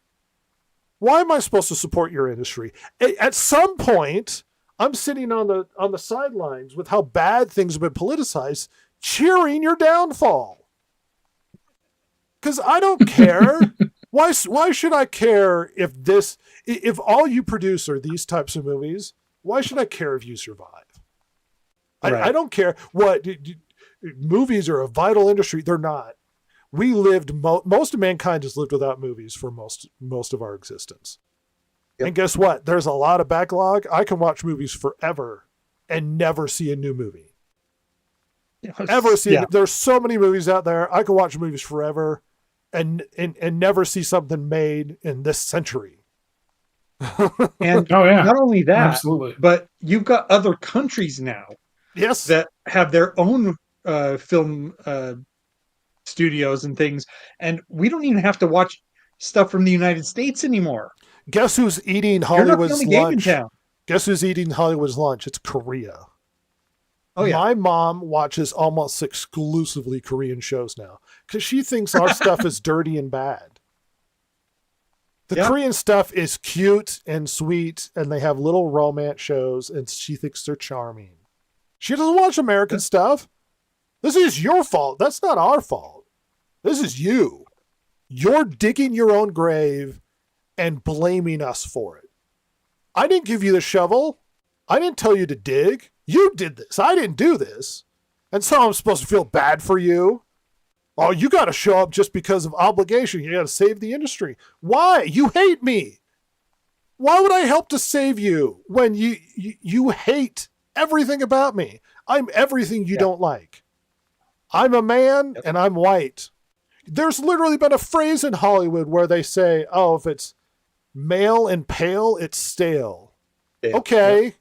Why am I supposed to support your industry? At some point, I'm sitting on the sidelines with how bad things have been politicized, cheering your downfall. Because I don't care. Why should I care if all you produce are these types of movies? Why should I care if you survive? Right. I don't care what movies are a vital industry. They're not. We lived most of mankind has lived without movies for most of our existence. Yep. And guess what? There's a lot of backlog. I can watch movies forever and never see a new movie. There's so many movies out there. I can watch movies forever and never see something made in this century. And Oh yeah, not only that, absolutely. but you've got other countries now Yes. that have their own film studios and things, and we don't even have to watch stuff from the United States anymore. Guess who's eating You're not the Hollywood's only game in lunch? town. Guess who's eating Hollywood's lunch? It's Korea. Oh yeah, My mom watches almost exclusively Korean shows now because she thinks our stuff is dirty and bad. The Yeah. Korean stuff is cute and sweet, and they have little romance shows, and she thinks they're charming. She doesn't watch American stuff. This is your fault. That's not our fault. This is you. You're digging your own grave and blaming us for it. I didn't give you the shovel. I didn't tell you to dig. You did this. I didn't do this. And so I'm supposed to feel bad for you. Oh, you got to show up just because of obligation. You got to save the industry. Why? You hate me. Why would I help to save you when you hate everything about me? I'm everything you don't like. I'm a man and I'm white. There's literally been a phrase in Hollywood where they say, oh, if it's male and pale, it's stale. Yeah. Okay. Yeah.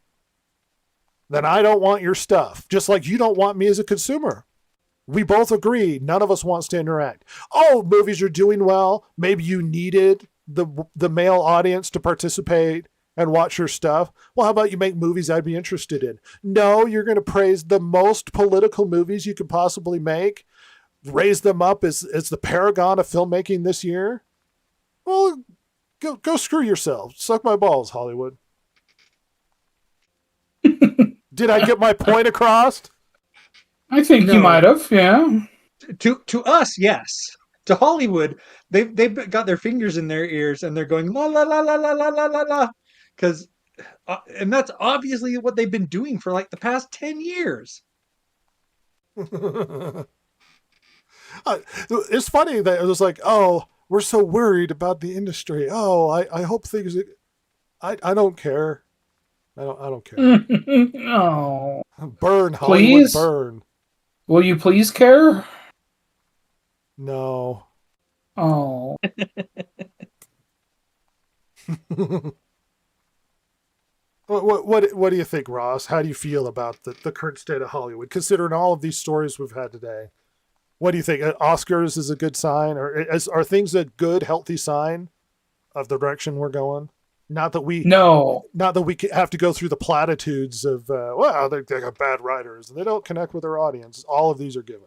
Then I don't want your stuff. Just like you don't want me as a consumer. We both agree. None of us wants to interact. Oh, movies are doing well. Maybe you needed the male audience to participate and watch your stuff. Well, how about you make movies I'd be interested in? No, you're going to praise the most political movies you could possibly make, raise them up as the paragon of filmmaking this year. Well, go screw yourself. Suck my balls, Hollywood. Did I get my point across? I think you might have, yeah. To us, yes. To Hollywood, they've got their fingers in their ears and they're going la la la la la la la la la, because and that's obviously what they've been doing for like the past 10 years. It's funny that it was like, oh, we're so worried about the industry. Oh, I hope things. I don't care. I don't care. Oh, Burn, Hollywood, please? burn. Will you please care? No. Oh, What do you think, Ross? How do you feel about the current state of Hollywood, considering all of these stories we've had today? What do you think? Oscars is a good sign, or are things a good, healthy sign of the direction we're going? Not that we have to go through the platitudes of well, they got bad writers and they don't connect with their audience. All of these are given.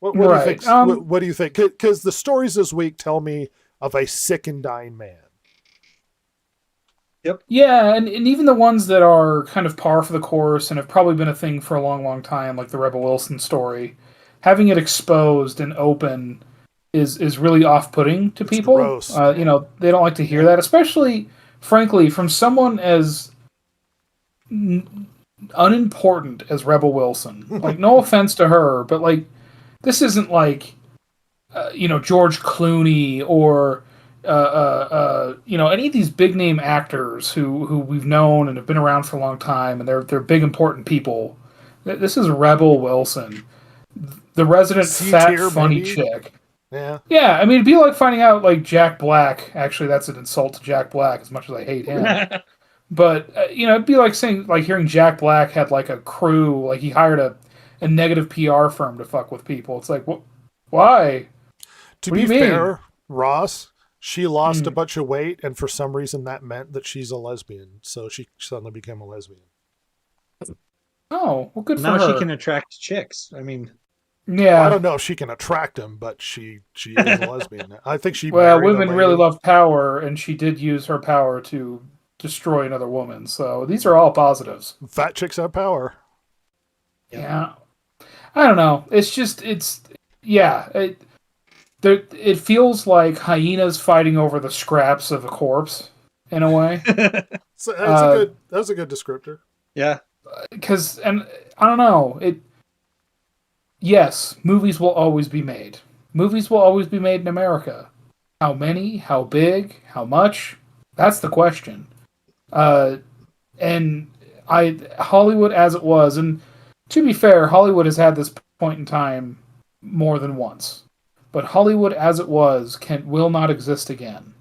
What do you think? What do you think? Because the stories this week tell me of a sick and dying man. Yep. yeah, and even the ones that are kind of par for the course and have probably been a thing for a long, long time, like the Rebel Wilson story, having it exposed and open is really off-putting to people. Gross. They don't like to hear that, especially, frankly, from someone as unimportant as Rebel Wilson. Like, no offense to her, but like, this isn't like, George Clooney or any of these big name actors who we've known and have been around for a long time, and they're big important people. This is Rebel Wilson, the resident fat funny maybe? chick. Yeah. Yeah, I mean, it'd be like finding out like Jack Black. Actually, that's an insult to Jack Black, as much as I hate him. But it'd be like hearing Jack Black had like a crew, like he hired a negative PR firm to fuck with people. It's like, why? To What be do you mean? fair, Ross, she lost a bunch of weight, and for some reason that meant that she's a lesbian. So she suddenly became a lesbian. Oh, well, good for Now she her. can attract chicks. I mean, Well, I Yeah. don't know if she can attract him, but she is a lesbian. I think she Well, married a women really lady. love power, and she did use her power to destroy another woman. So these are all positives. Fat chicks have power. Yeah. I don't know. Yeah. It feels like hyenas fighting over the scraps of a corpse in a way. So Uh, that's a good descriptor. yeah. Because and I don't know. Yes, movies will always be made. Movies will always be made in America. How many? How big? How much? That's the question. Uh, and Hollywood as it was, and to be fair, Hollywood has had this point in time more than once. But Hollywood as it was will not exist again.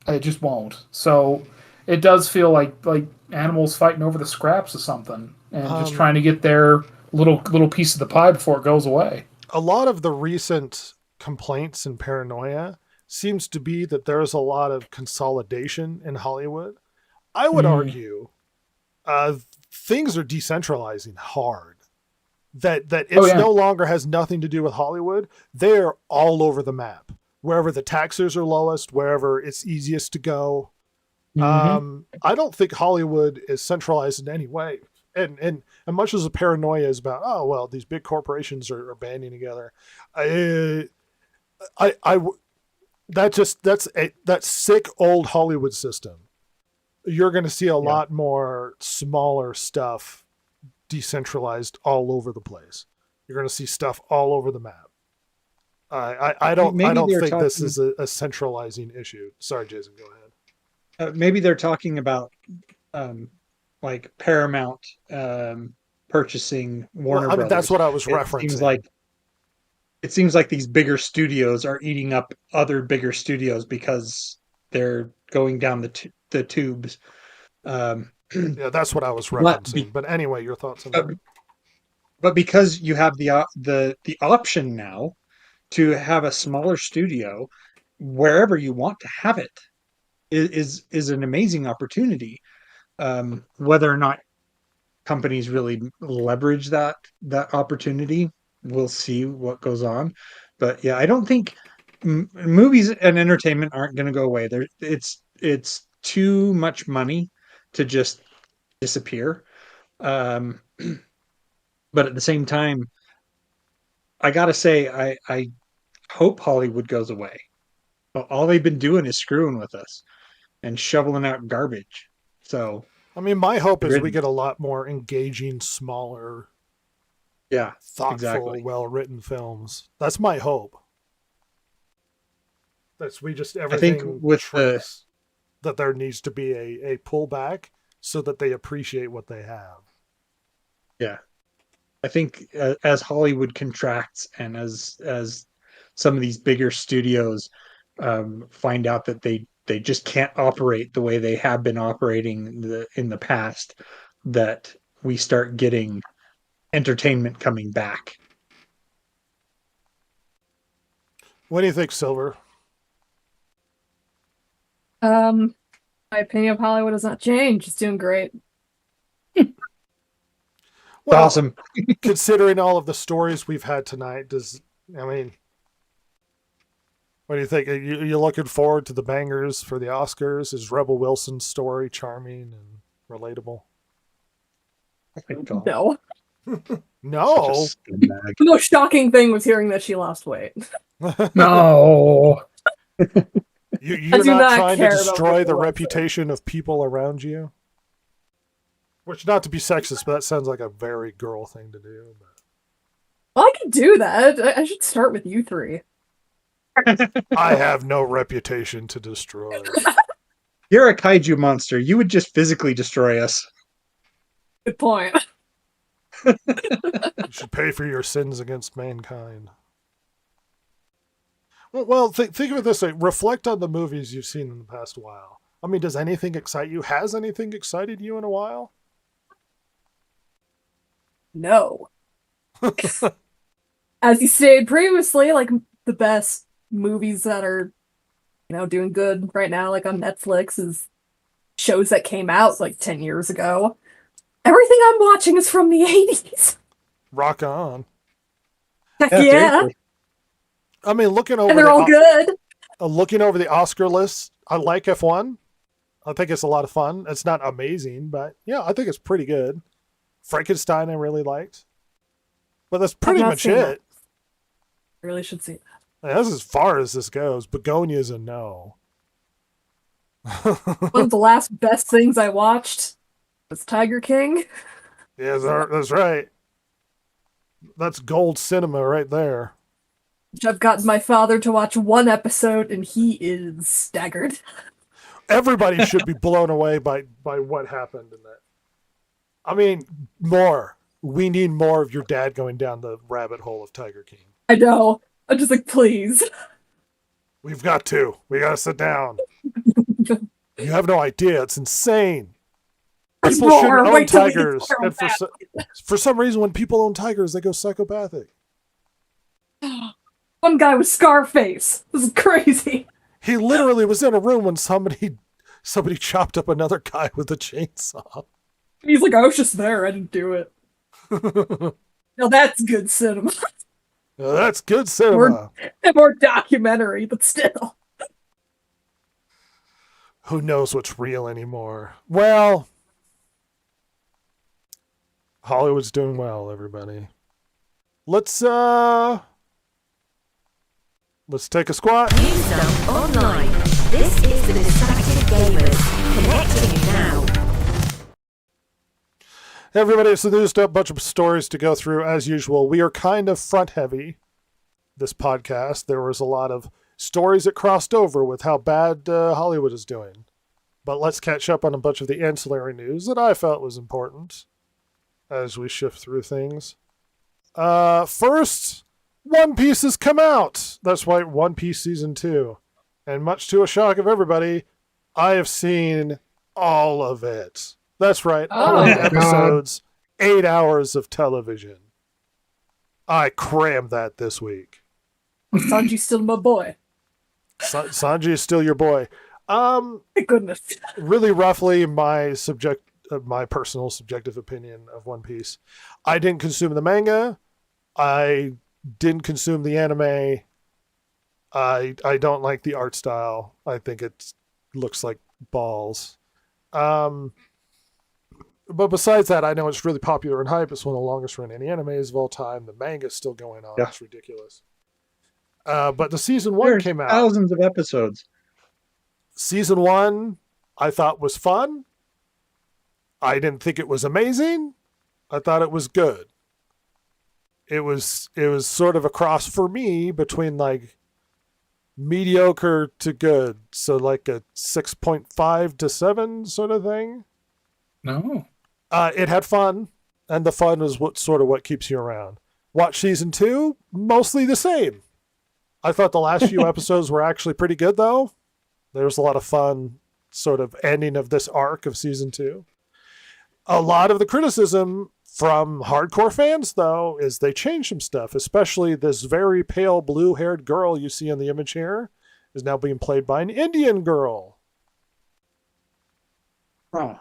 It just won't. So it does feel like animals fighting over the scraps of something and just trying to get their little piece of the pie before it goes away. A lot of the recent complaints and paranoia seems to be that there's a lot of consolidation in Hollywood. I would argue things are decentralizing hard. That it's no longer has nothing to do with Hollywood. They're all over the map. Wherever the taxes are lowest, wherever it's easiest to go. I don't think Hollywood is centralized in any way. And much as the paranoia is about, oh well, these big corporations are banding together, that sick old Hollywood system. You're going to see a lot more smaller stuff decentralized all over the place. You're going to see stuff all over the map. I don't think this is a centralizing issue. Sorry, Jason, go ahead. Maybe they're talking about like Paramount purchasing Warner Brothers. That's what I was referencing. It seems like these bigger studios are eating up other bigger studios because they're going down the tubes. Yeah, that's what I was referencing. But anyway, your thoughts on that? But because you have the option now to have a smaller studio wherever you want to have it is an amazing opportunity. Whether or not companies really leverage that opportunity, we'll see what goes on. But yeah, I don't think movies and entertainment aren't going to go away. It's too much money to just disappear. But at the same time, I gotta say, I hope Hollywood goes away. All they've been doing is screwing with us and shoveling out garbage. So, I mean, my hope is we get a lot more engaging, smaller, thoughtful, well-written films. That's my hope. That's everything. I think with that there needs to be a pullback so that they appreciate what they have. Yeah, I think as Hollywood contracts and as some of these bigger studios find out that they just can't operate the way they have been operating in the past, that we start getting entertainment coming back. What do you think, Silver? My opinion of Hollywood has not changed. It's doing great. Well, awesome. Considering all of the stories we've had tonight, what do you think? Are you looking forward to the bangers for the Oscars? Is Rebel Wilson's story charming and relatable? No. No. The most shocking thing was hearing that she lost weight. No. You're not trying to destroy the reputation of people around you? Which, not to be sexist, but that sounds like a very girl thing to do. Well, I could do that. I should start with you three. I have no reputation to destroy. You're a kaiju monster. You would just physically destroy us. Good point. You should pay for your sins against mankind. Well, think of it this way. Reflect on the movies you've seen in the past while. I mean, does anything excite you? Has anything excited you in a while? No. As you stated previously, like the best movies that are, doing good right now, like on Netflix, is shows that came out like 10 years ago. Everything I'm watching is from the 80s. Rock on. Heck Yeah, yeah. seriously. I mean, looking over And they're all good. looking over the Oscar list, I like F1. I think it's a lot of fun. It's not amazing, but yeah, I think it's pretty good. Frankenstein I really liked. But that's pretty not much seen that. it. I really should see that. And that's as far as this goes. Begonia's a no. One of the last best things I watched was Tiger King. Yeah, that's right. That's gold cinema right there. Which I've gotten my father to watch one episode, and he is staggered. Everybody should be blown away by what happened in that. I mean, more. We need more of your dad going down the rabbit hole of Tiger King. I know. I'm just like, please. We've got to. We got to sit down. You have no idea. It's insane. There's People more. shouldn't own Wait till we get tigers. to And for some reason, when people own tigers, they go psychopathic. One guy with Scarface. This is crazy. He literally was in a room when somebody chopped up another guy with a chainsaw. He's like, I was just there. I didn't do it. Now that's good cinema. That's good cinema. More documentary, but still. Who knows what's real anymore? Well, Hollywood's doing well, everybody. Let's take a squat. News Dump Online. This is the Distracted Gamers. Connecting you now. Hey everybody, it's the News Dump, bunch of stories to go through as usual. We are kind of front heavy this podcast. There was a lot of stories that crossed over with how bad Hollywood is doing. But let's catch up on a bunch of the ancillary news that I felt was important as we shift through things. First, One Piece has come out. That's right, One Piece Season 2. And much to a shock of everybody, I have seen all of it. That's right, all Oh, 8 God. episodes, 8 hours of television. I crammed that this week. Sanji's still my boy. Sanji is still your boy. Thank goodness. Really roughly, my personal subjective opinion of One Piece. I didn't consume the manga. I didn't consume the anime. I don't like the art style. I think it looks like balls. But besides that, I know it's really popular and hype. It's one of the longest running animes of all time. The manga's still going on. Yeah. It's ridiculous. But the season 1 There's came out. thousands of episodes. Season 1, I thought was fun. I didn't think it was amazing. I thought it was good. It was sort of a cross for me between like mediocre to good. So like a 6.5 to 7 sort of thing. No. It had fun, and the fun is what keeps you around. Watch season 2, mostly the same. I thought the last few episodes were actually pretty good, though. There was a lot of fun sort of ending of this arc of season 2. A lot of the criticism from hardcore fans, though, is they changed some stuff, especially this very pale blue-haired girl you see in the image here is now being played by an Indian girl. Huh.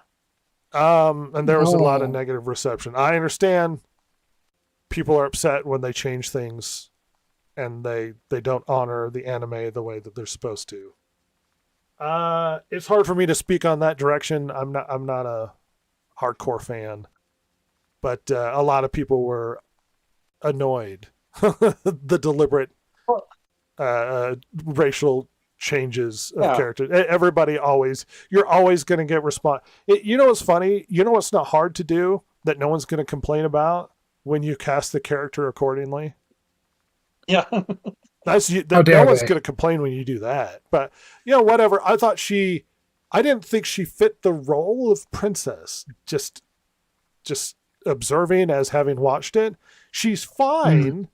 And there was a lot of No. negative reception. I understand people are upset when they change things and they don't honor the anime the way that they're supposed to. It's hard for me to speak on that direction. I'm not a hardcore fan, but a lot of people were annoyed. The deliberate racial changes of characters. You're always going to get response. You know what's funny? You know what's not hard to do that no one's going to complain about when you cast the character accordingly? Yeah. That's How no dare one's they. going to complain when you do that. But whatever. I didn't think she fit the role of princess. Just observing as having watched it, she's fine,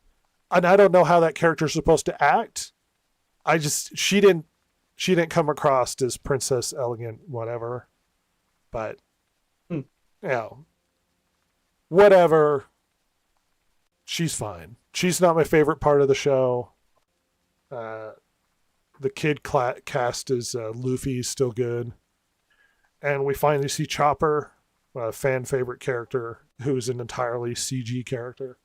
and I don't know how that character is supposed to act. She didn't come across as princess elegant, whatever. But whatever. She's fine. She's not my favorite part of the show. The kid cast as Luffy is still good. And we finally see Chopper a fan favorite character who's an entirely CG character,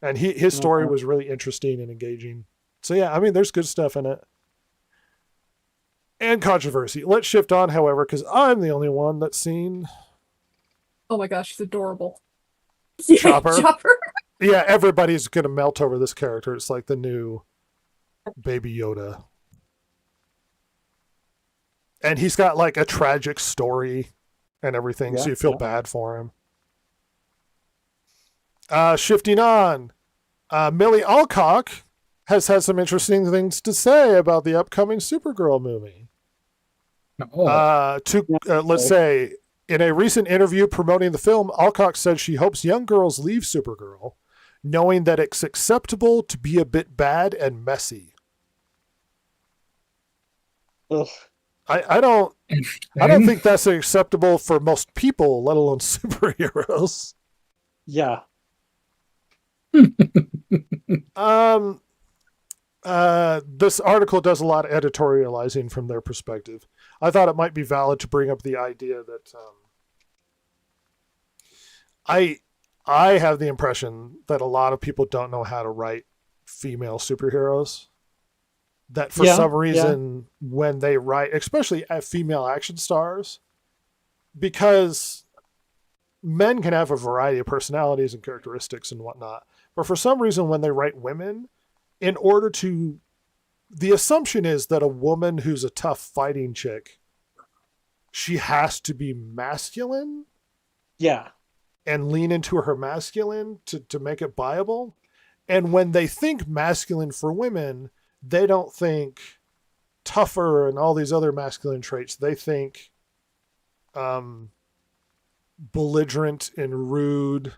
and his story was really interesting and engaging. So yeah, I mean, there's good stuff in it. And controversy. Let's shift on, however, because I'm the only one that's seen Oh my gosh, he's adorable. Yeah, Chopper. Chopper. Yeah, everybody's gonna melt over this character. It's like the new Baby Yoda. And he's got like a tragic story and everything, so you feel bad for him. Shifting on, Millie Alcock has had some interesting things to say about the upcoming Supergirl movie. Let's say, in a recent interview promoting the film, Alcock said she hopes young girls leave Supergirl, knowing that it's acceptable to be a bit bad and messy. Ugh. I don't think that's acceptable for most people, let alone superheroes. Yeah. This article does a lot of editorializing from their perspective. I thought it might be valid to bring up the idea that I have the impression that a lot of people don't know how to write female superheroes. That for some reason, when they write, especially female action stars, because men can have a variety of personalities and characteristics and whatnot, but for some reason, when they write women, the assumption is that a woman who's a tough fighting chick, she has to be masculine. Yeah. And lean into her masculine to make it viable. And when they think masculine for women, they don't think tougher and all these other masculine traits. They think belligerent and rude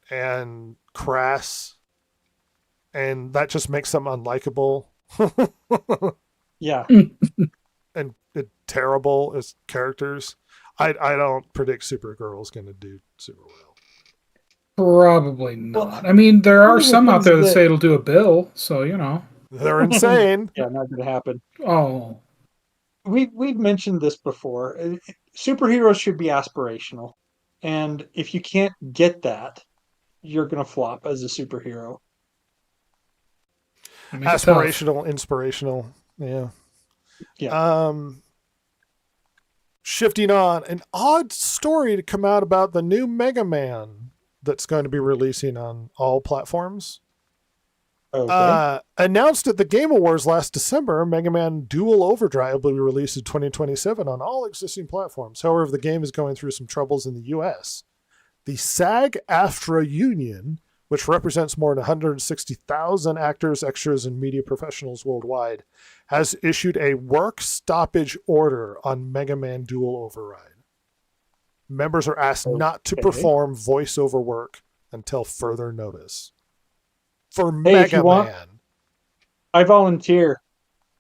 and crass. And that just makes them unlikable. Yeah. And terrible as characters. I don't predict Supergirl's going to do super well. Probably not. I mean, there are some out there that say it'll do a bill, so you know. They're insane. Yeah, not going to happen. Oh. We've mentioned this before. Superheroes should be aspirational. And if you can't get that, you're going to flop as a superhero. Aspirational, inspirational. Yeah. Yeah. Shifting on, an odd story to come out about the new Mega Man that's going to be releasing on all platforms. Okay. Announced at the Game Awards last December, Mega Man Dual Overdrive will be released in 2027 on all existing platforms. However, the game is going through some troubles in the US. The SAG-AFTRA union, which represents more than 160,000 actors, extras, and media professionals worldwide, has issued a work stoppage order on Mega Man Dual Override. Members are asked not to perform voiceover work until further notice. For Mega Man. I volunteer.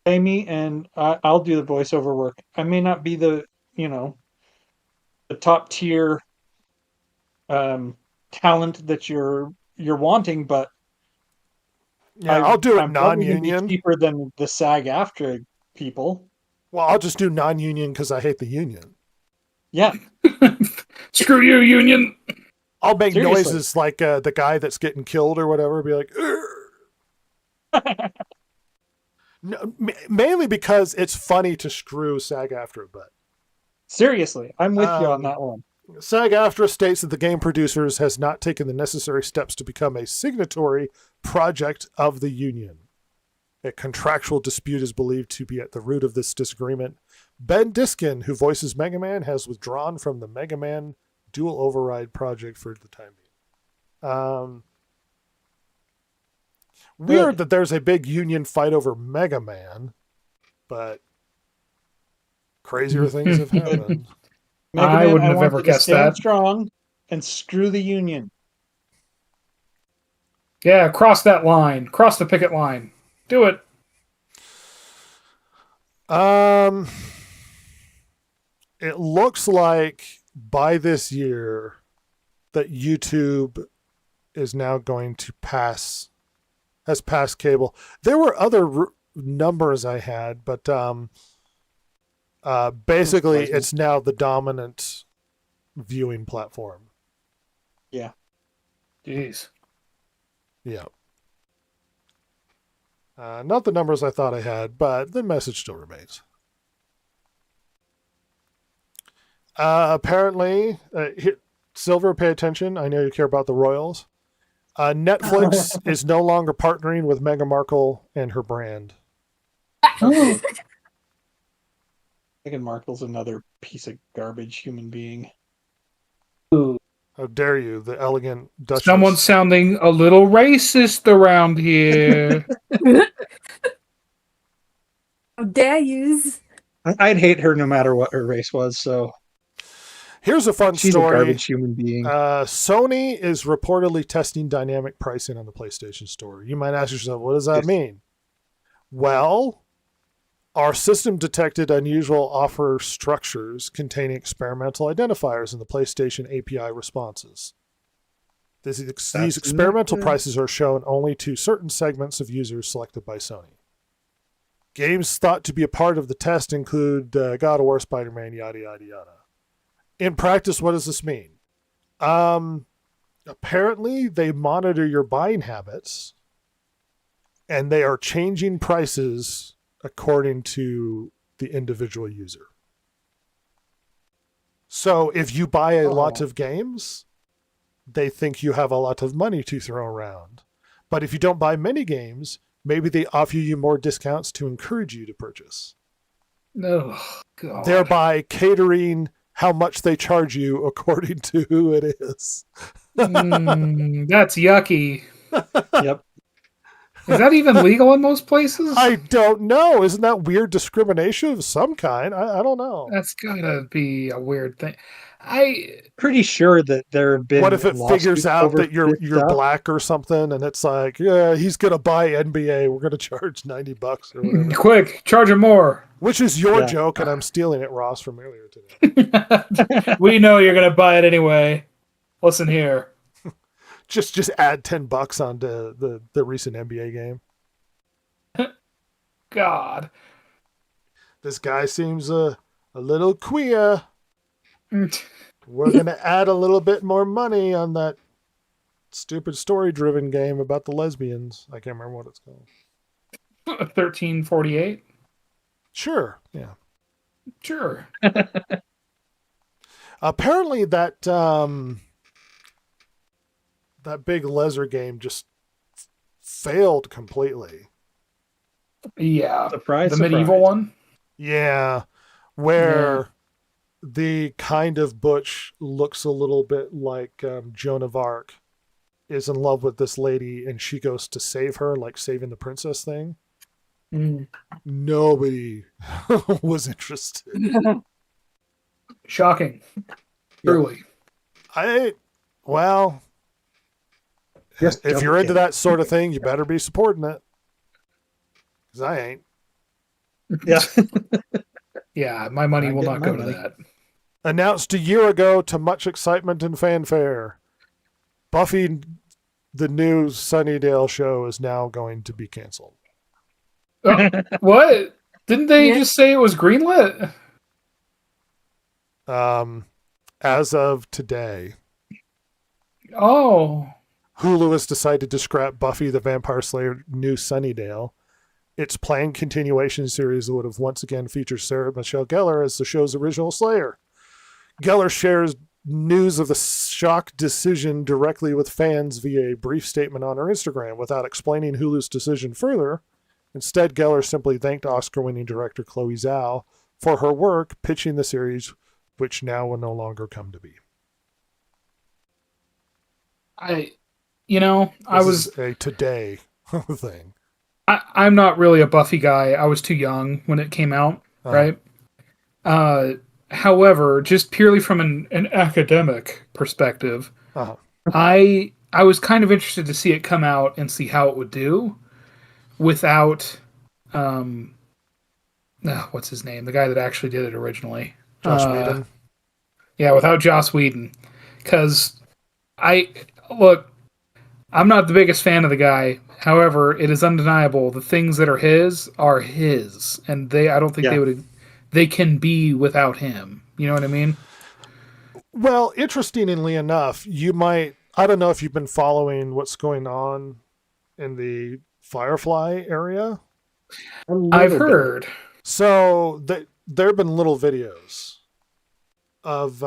Pay me and I'll do the voiceover work. I may not be the top tier talent that you're wanting, but I'll do it I'm probably gonna be non-union. cheaper than the SAG-AFTRA people. Well, I'll just do non-union because I hate the union. Yeah. Screw you, union. I'll make Seriously. noises like the guy that's getting killed or whatever. Be like, no, mainly because it's funny to screw SAG-AFTRA, but Seriously, I'm with you on that one. SAG-AFTRA states that the game producers has not taken the necessary steps to become a signatory project of the union. A contractual dispute is believed to be at the root of this disagreement. Ben Diskin, who voices Mega Man, has withdrawn from the Mega Man Dual Override project for the time being. Weird that there's a big union fight over Mega Man, but crazier things have happened. Mega I Man, wouldn't have want ever you to guessed stand that. strong and screw the union. Yeah, cross that line. Cross the picket line. Do it. It looks like by this year that YouTube is now going to has passed cable. There were other numbers I had, but basically it's now the dominant viewing platform. Yeah. Jeez. Yeah. Not the numbers I thought I had, but the message still remains. Apparently, Silver, pay attention. I know you care about the Royals. Netflix is no longer partnering with Meghan Markle and her brand. Okay. Meghan Markle's another piece of garbage human being. How dare you, the elegant Duchess. Someone's sounding a little racist around here. How dare yous? I'd hate her no matter what her race was, so Here's a fun she's story. a garbage human being. Sony is reportedly testing dynamic pricing on the PlayStation Store. You might ask yourself, what does that mean? Well, our system detected unusual offer structures containing experimental identifiers in the PlayStation API responses. These experimental prices are shown only to certain segments of users selected by Sony. Games thought to be a part of the test include God of War, Spider-Man, yada, yada, yada. In practice, what does this mean? Apparently, they monitor your buying habits, and they are changing prices according to the individual user. So if you buy a lot of games, they think you have a lot of money to throw around. But if you don't buy many games, maybe they offer you more discounts to encourage you to purchase. Oh, God. Thereby catering how much they charge you according to who it is. That's yucky. Yep. Is that even legal in most places? I don't know. Isn't that weird discrimination of some kind? I don't know. That's gotta be a weird thing. Pretty sure that there have been. What if it figures out over that you're this stuff? black or something, and it's like, yeah, he's gonna buy NBA. We're gonna charge $90 or whatever. Quick, charge him more. Which is your Yeah. joke, and I'm stealing it, Ross, from earlier today. We know you're gonna buy it anyway. Listen here. just add $10 onto the recent NBA game. God. This guy seems a little queer. We're gonna add a little bit more money on that stupid story-driven game about the lesbians. I can't remember what it's called. 1348. Sure, yeah. Sure. Apparently that that big Lesser game just failed completely. Yeah. Surprise, The surprise. medieval one. Yeah, where the kind of butch looks a little bit like Joan of Arc is in love with this lady and she goes to save her, like saving the princess thing. Nobody was interested. Shocking. Truly. Well, Just if jump you're into in. that sort of thing, you better be supporting it. Because I ain't. Yeah. Yeah, my money Not will getting not go my to money. that. Announced a year ago to much excitement and fanfare, Buffy, the new Sunnydale show, is now going to be canceled. What? Didn't they Yeah. just say it was greenlit? As of today, Oh. Hulu has decided to scrap Buffy the Vampire Slayer New Sunnydale. Its planned continuation series would have once again featured Sarah Michelle Gellar as the show's original Slayer. Gellar shares news of the shock decision directly with fans via a brief statement on her Instagram without explaining Hulu's decision further. Instead, Gellar simply thanked Oscar-winning director Chloe Zhao for her work pitching the series, which now will no longer come to be. I This was is a today thing. I'm not really a Buffy guy. I was too young when it came out, right? However, just purely from an academic perspective, Uh-huh. I was kind of interested to see it come out and see how it would do without what's his name? The guy that actually did it originally. Joss Whedon. Yeah, without Joss Whedon. Because I'm not the biggest fan of the guy. However, it is undeniable the things that are his, and I don't think they can be without him. You know what I mean? Well, interestingly enough, I don't know if you've been following what's going on in the Firefly area. I've heard. So there have been little videos of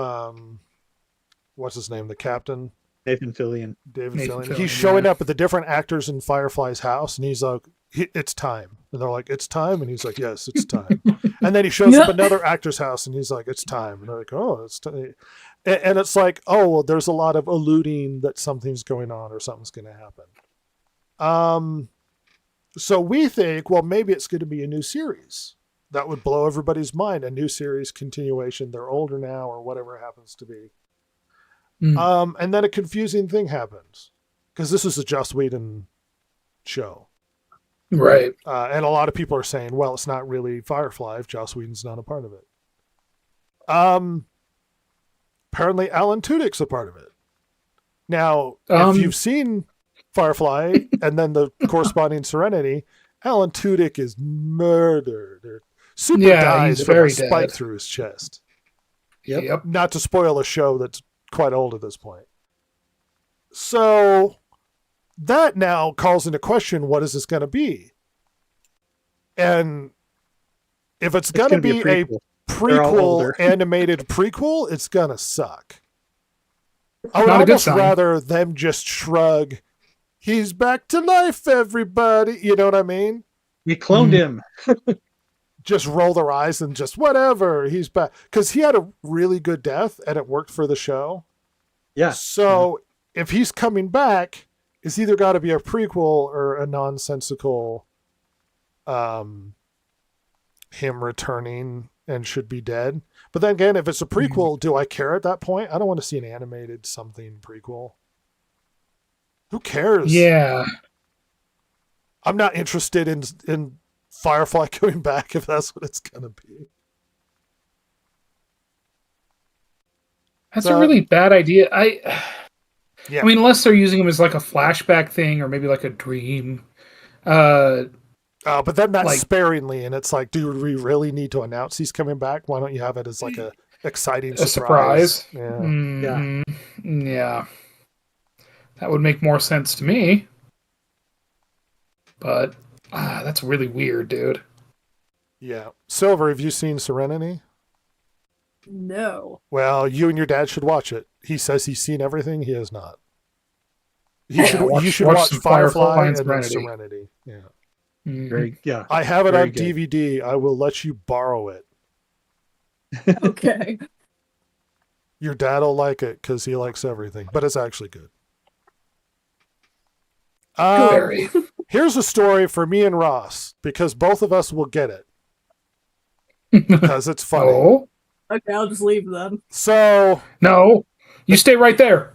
what's his name, the captain, Nathan Fillion. David Nathan Fillion. Fillion, He's showing yeah. up at the different actors in Firefly's house, and he's like, "It's time," and they're like, "It's time," and he's like, "Yes, it's time." And then he shows up at another actor's house, and he's like, "It's time," and they're like, "Oh, it's time." And it's like, oh, well, there's a lot of alluding that something's going on or something's going to happen. So we think, well, maybe it's going to be a new series. That would blow everybody's mind. A new series continuation. They're older now, or whatever it happens to be. And then a confusing thing happens because this is a Joss Whedon show, Right. and a lot of people are saying, well, it's not really Firefly if Joss Whedon's not a part of it. Apparently, Alan Tudyk's a part of it. Now, if you've seen Firefly and then the corresponding Serenity, Alan Tudyk is murdered or super dies he's from a very spike dead. through his chest. Yep. Not to spoil a show that's quite old at this point. So that now calls into question, what is this going to be? And if it's going to be a prequel animated prequel, it's going to suck. I would Not a good almost sign. rather them just shrug, he's back to life, everybody. You know what I mean? We cloned him. Just roll their eyes and just whatever, he's back. Because he had a really good death and it worked for the show. Yeah. So if he's coming back, it's either got to be a prequel or a nonsensical him returning and should be dead. But then again, if it's a prequel, do I care at that point? I don't want to see an animated something prequel. Who cares? Yeah. I'm not interested in Firefly coming back if that's what it's going to be. That's a really bad idea. Yeah. I mean, unless they're using him as like a flashback thing or maybe like a dream. But then that's like- sparingly, and it's like, do we really need to announce he's coming back? Why don't you have it as like a exciting A surprise. Yeah. Mhm. Yeah. That would make more sense to me. But that's really weird, dude. Yeah. Silver, have you seen Serenity? No. Well, you and your dad should watch it. He says he's seen everything. He has not. You should watch some Firefly and then Serenity. Serenity. Yeah. Very, yeah. I have it Very on good. DVD. I will let you borrow it. Okay. Your dad will like it because he likes everything, but it's actually good. Very. Here's a story for me and Ross because both of us will get it because it's funny. Oh Okay, I'll just leave then. So no, you stay right there.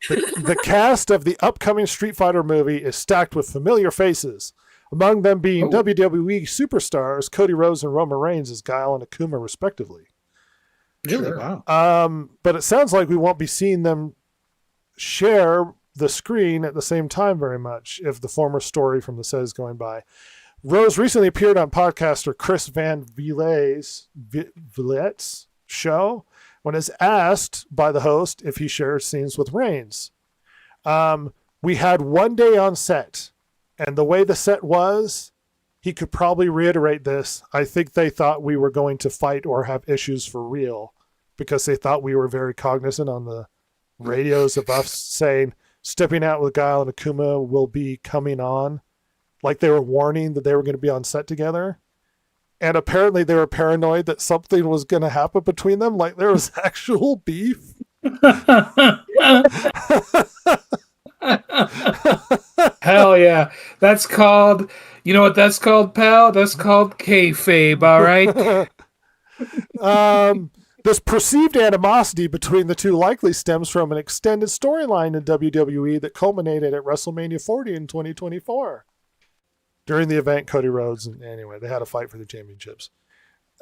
the cast of the upcoming Street Fighter movie is stacked with familiar faces, among them being WWE superstars Cody Rhodes and Roman Reigns as Guile and Akuma, respectively. Really? Sure. Wow. But it sounds like we won't be seeing them share the screen at the same time very much if the former story from the set is going by. Rose recently appeared on podcaster Chris Van Vliet's show when is asked by the host if he shares scenes with Reigns. We had one day on set, and the way the set was, he could probably reiterate this. I think they thought we were going to fight or have issues for real because they thought we were very cognizant on the radios of us saying stepping out with Guile and Akuma will be coming on. Like they were warning that they were going to be on set together. And apparently they were paranoid that something was going to happen between them. Like there was actual beef. Hell yeah. That's called, you know what that's called, pal? That's called kayfabe, all right? This perceived animosity between the two likely stems from an extended storyline in WWE that culminated at WrestleMania 40 in 2024. During the event, Cody Rhodes, and anyway, they had a fight for the championships.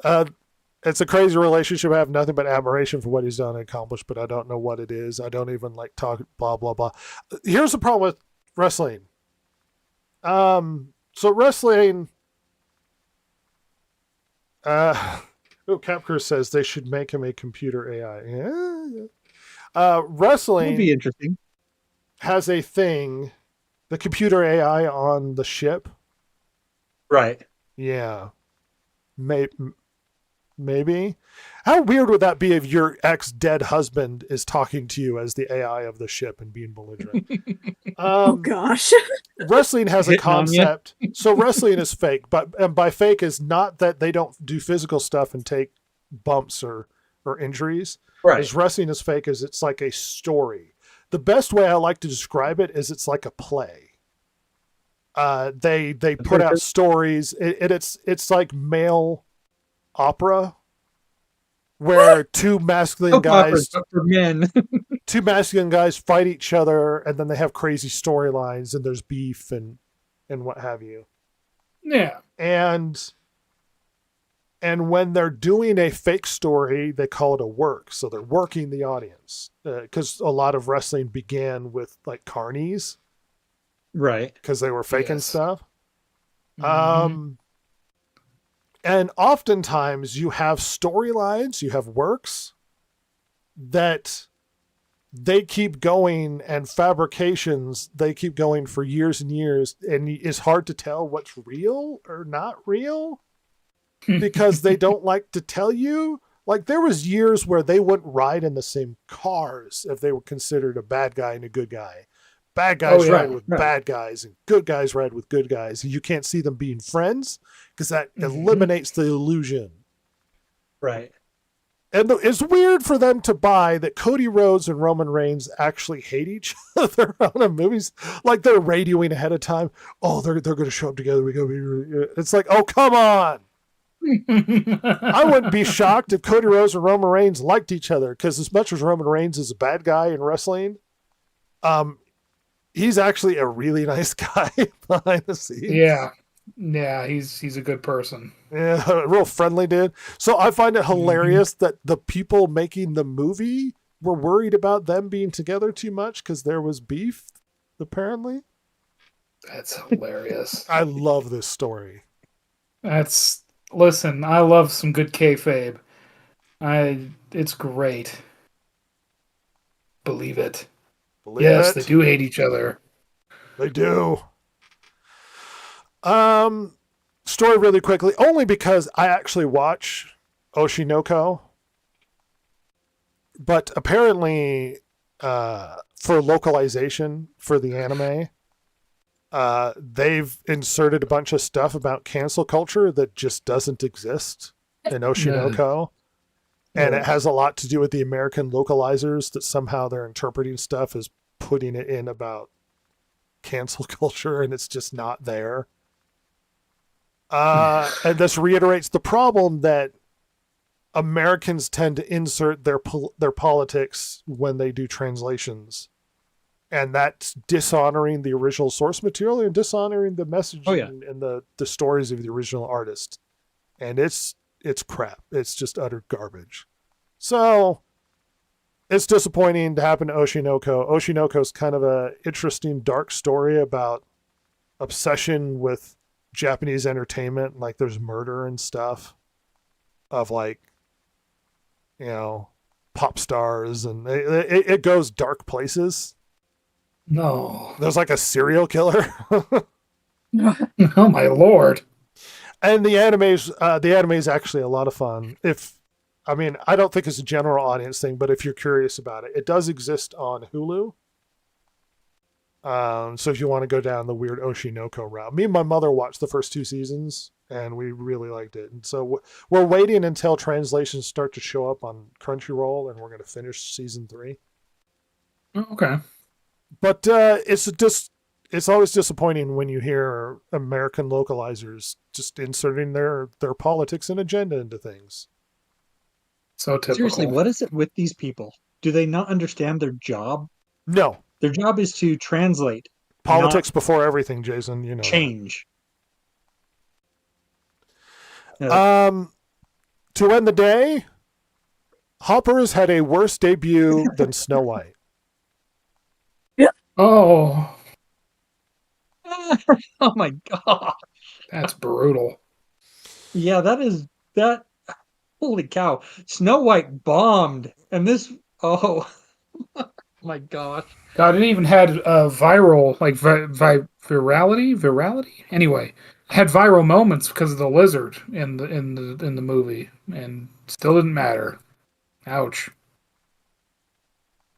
It's a crazy relationship. I have nothing but admiration for what he's done and accomplished, but I don't know what it is. I don't even like talk blah, blah, blah. Here's the problem with wrestling. So wrestling, Capcur says they should make him a computer AI. Yeah. That would be Wrestling interesting. has a thing, the computer AI on the ship. Right. Yeah, maybe. How weird would that be if your ex-dead husband is talking to you as the AI of the ship and being belligerent? Oh gosh. Wrestling has a Hitting on ya? concept. So wrestling is fake, but and by fake is not that they don't do physical stuff and take bumps or injuries. Right. As wrestling is fake is it's like a story. The best way I like to describe it is it's like a play. They put out stories. It's like male opera where two masculine Soap operas, guys but for men. two masculine guys fight each other, and then they have crazy storylines, and there's beef and what have you. Yeah. And when they're doing a fake story, they call it a work. So they're working the audience because a lot of wrestling began with like carnies Right. because they were faking Yes. stuff. Mhm. And oftentimes you have storylines, you have works that they keep going, and fabrications, they keep going for years and years. And it's hard to tell what's real or not real because they don't like to tell you. Like there was years where they wouldn't ride in the same cars if they were considered a bad guy and a good guy. Bad guys yeah. ride with Right. bad guys and good guys ride with good guys. And you can't see them being friends because that Mhm. eliminates the illusion. Right. And it's weird for them to buy that Cody Rhodes and Roman Reigns actually hate each other on the movies. Like they're radioing ahead of time. Oh, they're going to show up together. We go. It's like, oh, come on. I wouldn't be shocked if Cody Rhodes and Roman Reigns liked each other because as much as Roman Reigns is a bad guy in wrestling, he's actually a really nice guy behind the scenes. Yeah, he's a good person. Yeah, real friendly dude. So I find it hilarious that the people making the movie were worried about them being together too much because there was beef, apparently. That's hilarious. I love this story. Listen, I love some good kayfabe. It's great. Believe it. Believe Yes, it? they do hate each other. They do. Story really quickly, only because I actually watch Oshinoko. But apparently, for localization for the anime, they've inserted a bunch of stuff about cancel culture that just doesn't exist in Oshinoko. And it has a lot to do with the American localizers that somehow they're interpreting stuff as putting it in about cancel culture, and it's just not there. And this reiterates the problem that Americans tend to insert their politics when they do translations, and that's dishonoring the original source material and dishonoring the message and the stories of the original artist. And it's crap. It's just utter garbage. So it's disappointing to happen to Oshinoko. Oshinoko is kind of a interesting dark story about obsession with Japanese entertainment. Like there's murder and stuff of like, you know, pop stars, and it goes dark places. No. There's like a serial killer. Oh my lord. And the anime is actually a lot of fun. I don't think it's a general audience thing, but if you're curious about it, it does exist on Hulu. So if you want to go down the weird Oshinoko route, me and my mother watched the first 2 seasons and we really liked it. And so we're waiting until translations start to show up on Crunchyroll, and we're going to finish season 3. Okay. But it's always disappointing when you hear American localizers just inserting their politics and agenda into things. So typical. Seriously, what is it with these people? Do they not understand their job? No. Their job is to translate. Politics before everything, Jason, you know. Change. To end the day, Hoppers had a worse debut than Snow White. Oh, Oh my god. that's brutal. Yeah, that. Holy cow. Snow White bombed. And this. Oh. My gosh. God, it even had viral, like virality. Anyway, had viral moments because of the lizard in the movie, and still didn't matter. Ouch.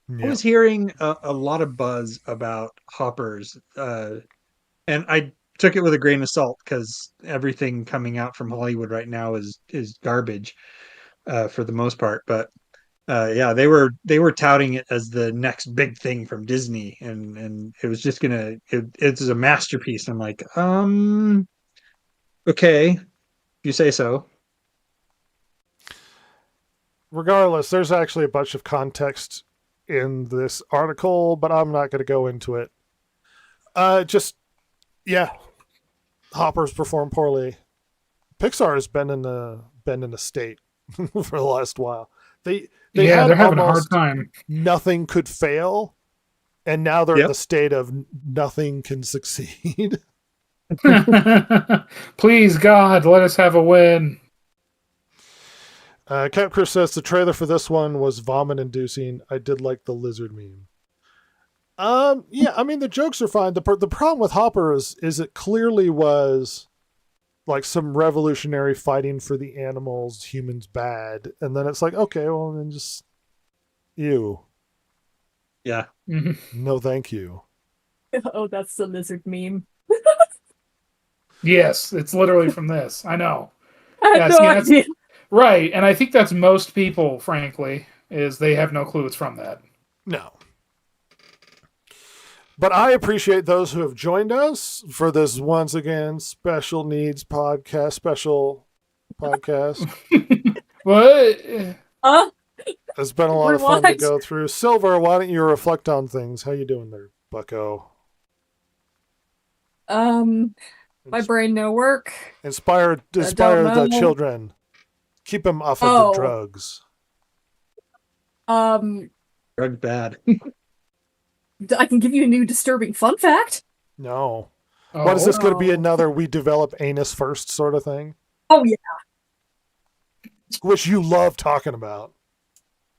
I Yeah. was hearing a lot of buzz about hoppers, and I took it with a grain of salt because everything coming out from Hollywood right now is garbage for the most part. But yeah, they were touting it as the next big thing from Disney, and it was just it's a masterpiece. I'm like, okay, if you say so. Regardless, there's actually a bunch of context in this article, but I'm not going to go into it. Just yeah, Hoppers perform poorly. Pixar has been in a state for the last while. They Yeah, had they're having a hard almost time. nothing could fail, and now they're in Yep. the state of nothing can succeed. Please, God, let us have a win. Cap Chris says the trailer for this one was vomit inducing. I did like the lizard meme. Yeah, I mean the jokes are fine. The problem with Hopper is it clearly was like some revolutionary fighting for the animals, humans bad, and then it's like okay, well then just you. Yeah. Mhm. No, thank you. Oh, that's the lizard meme. Yes, it's literally from this. I know. I had Yeah, no see, that's idea. right, and I think that's most people, frankly, is they have no clue it's from that. No. But I appreciate those who have joined us for this once again special needs podcast, special podcast. What? Huh? It's been a lot of fun to Rewind. go through. Silver, why don't you reflect on things? How you doing there, Bucko? My brain no work. Inspire don't the know. children. Keep them off of Oh. the drugs. Drug bad. I can give you a new disturbing fun fact. No. Oh, What is this going to be? Oh. Another we develop anus first sort of thing? Oh yeah, Which you love talking about.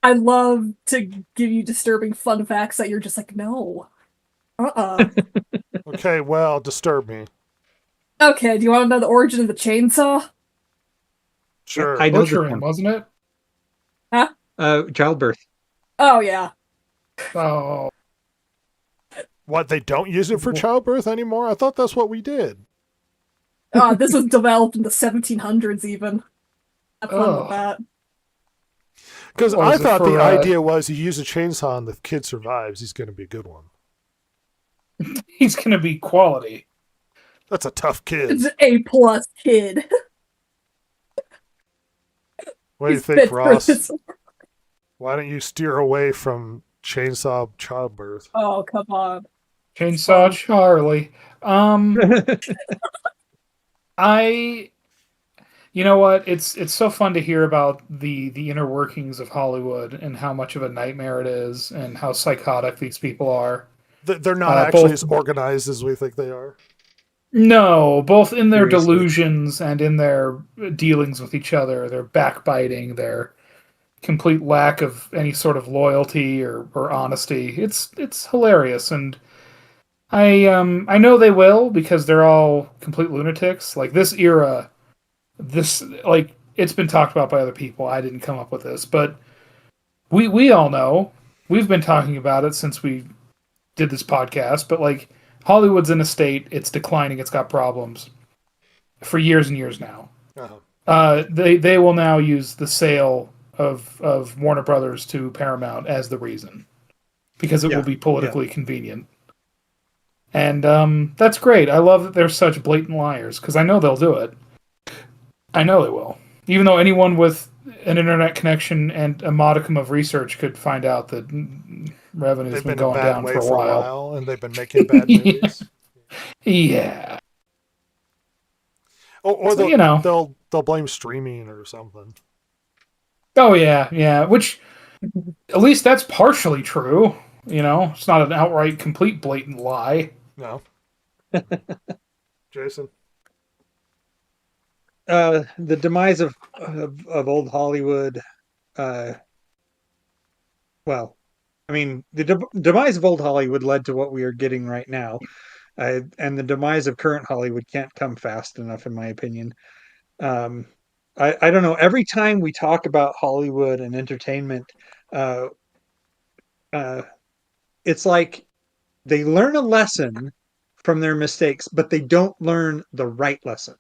I love to give you disturbing fun facts that you're just like, no. Uh-uh. Okay, well, disturb me. Okay, do you want to know the origin of the chainsaw? Sure. I know this butchering, one. wasn't it? Childbirth. Oh yeah. Oh, What, they don't use it for childbirth anymore? I thought that's what we did. This was developed in the 1700s even. Have fun with Ugh. that. Because Or I is it thought for, the idea was you use a chainsaw and the kid survives, he's going to be a good one. he's gonna be quality. That's a tough kid. It's an A+ kid. What do you He's think, fit for Ross? this. Why don't you steer away from chainsaw childbirth? Oh, come on. Chainsaw Charlie. I You know what? It's so fun to hear about the inner workings of Hollywood and how much of a nightmare it is and how psychotic these people are. They're not actually both- as organized as we think they are. No, both in their Seriously. delusions and in their dealings with each other, their backbiting, their complete lack of any sort of loyalty or honesty. It's hilarious, and I know they will because they're all complete lunatics. Like this era, it's been talked about by other people. I didn't come up with this, but we all know. We've been talking about it since we did this podcast, but like Hollywood's in a state, it's declining, it's got problems for years and years now. Uh-huh. They will now use the sale of Warner Brothers to Paramount as the reason because it will be politically convenient. And that's great. I love that they're such blatant liars because I know they'll do it. I know they will. Even though anyone with an internet connection and a modicum of research could find out that revenue's They've been been a going bad down way for a while. and they've been making bad movies. Yeah. Or So, they'll blame streaming or something. Oh yeah. Which at least that's partially true. It's not an outright, complete, blatant lie. No. Jason? The demise of old Hollywood. Well, I mean, the demise of old Hollywood led to what we are getting right now, and the demise of current Hollywood can't come fast enough, in my opinion. Um, I don't know. Every time we talk about Hollywood and entertainment, uh, uh, it's like they learn a lesson from their mistakes, but they don't learn the right lesson.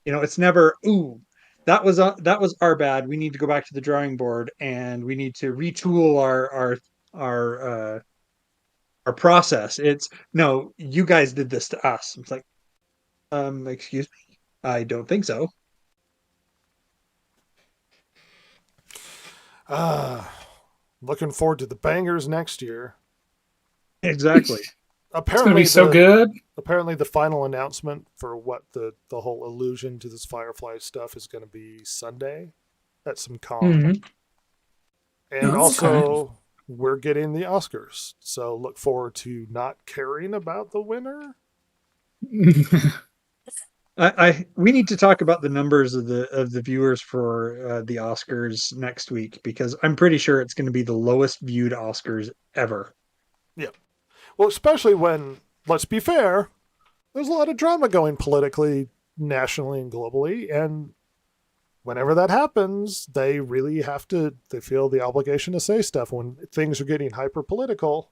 It's never, ooh, that was our bad. We need to go back to the drawing board and we need to retool our process. It's no, you guys did this to us. It's like, excuse me, I don't think so. Looking forward to the bangers next year. Exactly. It's gonna be so good. Apparently, the final announcement for what the whole allusion to this Firefly stuff is going to be Sunday at some con. Mhm. And That's also, we're getting the Oscars. So look forward to not caring about the winner. We need to talk about the numbers of the viewers for the Oscars next week, because I'm pretty sure it's going to be the lowest viewed Oscars ever. Yeah. Well, especially when, let's be fair, there's a lot of drama going politically, nationally, and globally. And whenever that happens, they really they feel the obligation to say stuff. When things are getting hyper political,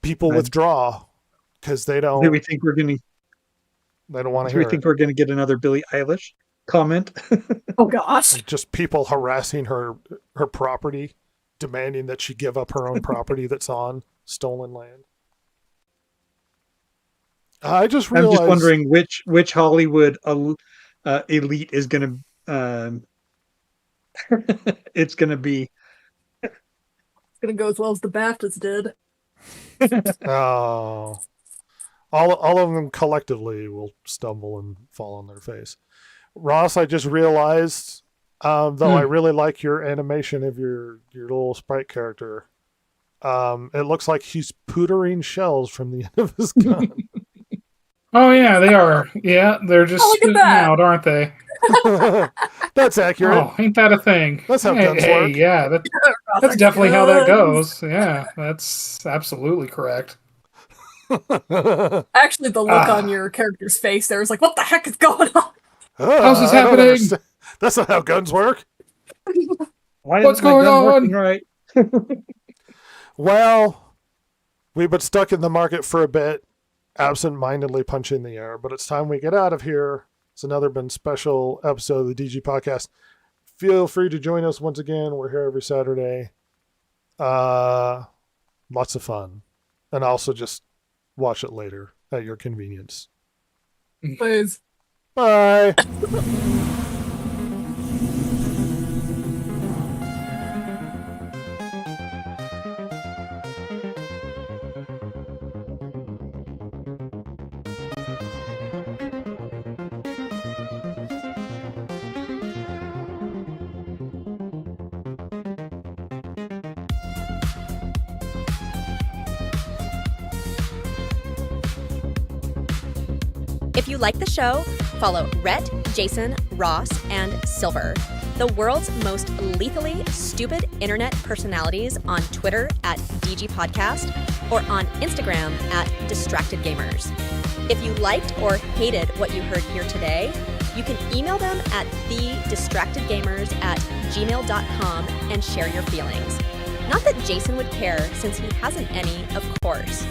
people withdraw because they don't. Do we think we're going to? They don't want to Do hear we think it. we're going to get another Billie Eilish comment? Oh gosh. Just people harassing her property, demanding that she give up her own property that's on stolen land. I just realized. I'm just wondering which Hollywood elite is going to. It's going to be. It's gonna go as well as the BAFTAs did. Oh, all of them collectively will stumble and fall on their face. Ross, I just realized, though I really like your animation of your little sprite character. It looks like he's pootering shells from the end of his gun. Oh yeah, they are. Yeah, they're just Oh, look at spitting that. out, aren't they? That's accurate. Oh, ain't that a thing? That's how guns work. Yeah, that's definitely how that goes. Yeah, that's absolutely correct. Actually, the look on your character's face there is like, what the heck is going on? How's this I don't happening? understand. That's not how guns work. Why What's isn't my going gun on? working right? Well, we've been stuck in the market for a bit, absent-mindedly punching the air, but it's time we get out of here. It's another been special episode of the DG Podcast. Feel free to join us once again. We're here every Saturday. Lots of fun. And also just watch it later at your convenience. Please. Bye. If you like the show, follow Rhett, Jason, Ross, and Silver, the world's most lethally stupid internet personalities, on Twitter at DG Podcast or on Instagram at Distracted Gamers. If you liked or hated what you heard here today, you can email them at thedistractedgamers@gmail.com and share your feelings. Not that Jason would care, since he hasn't any, of course.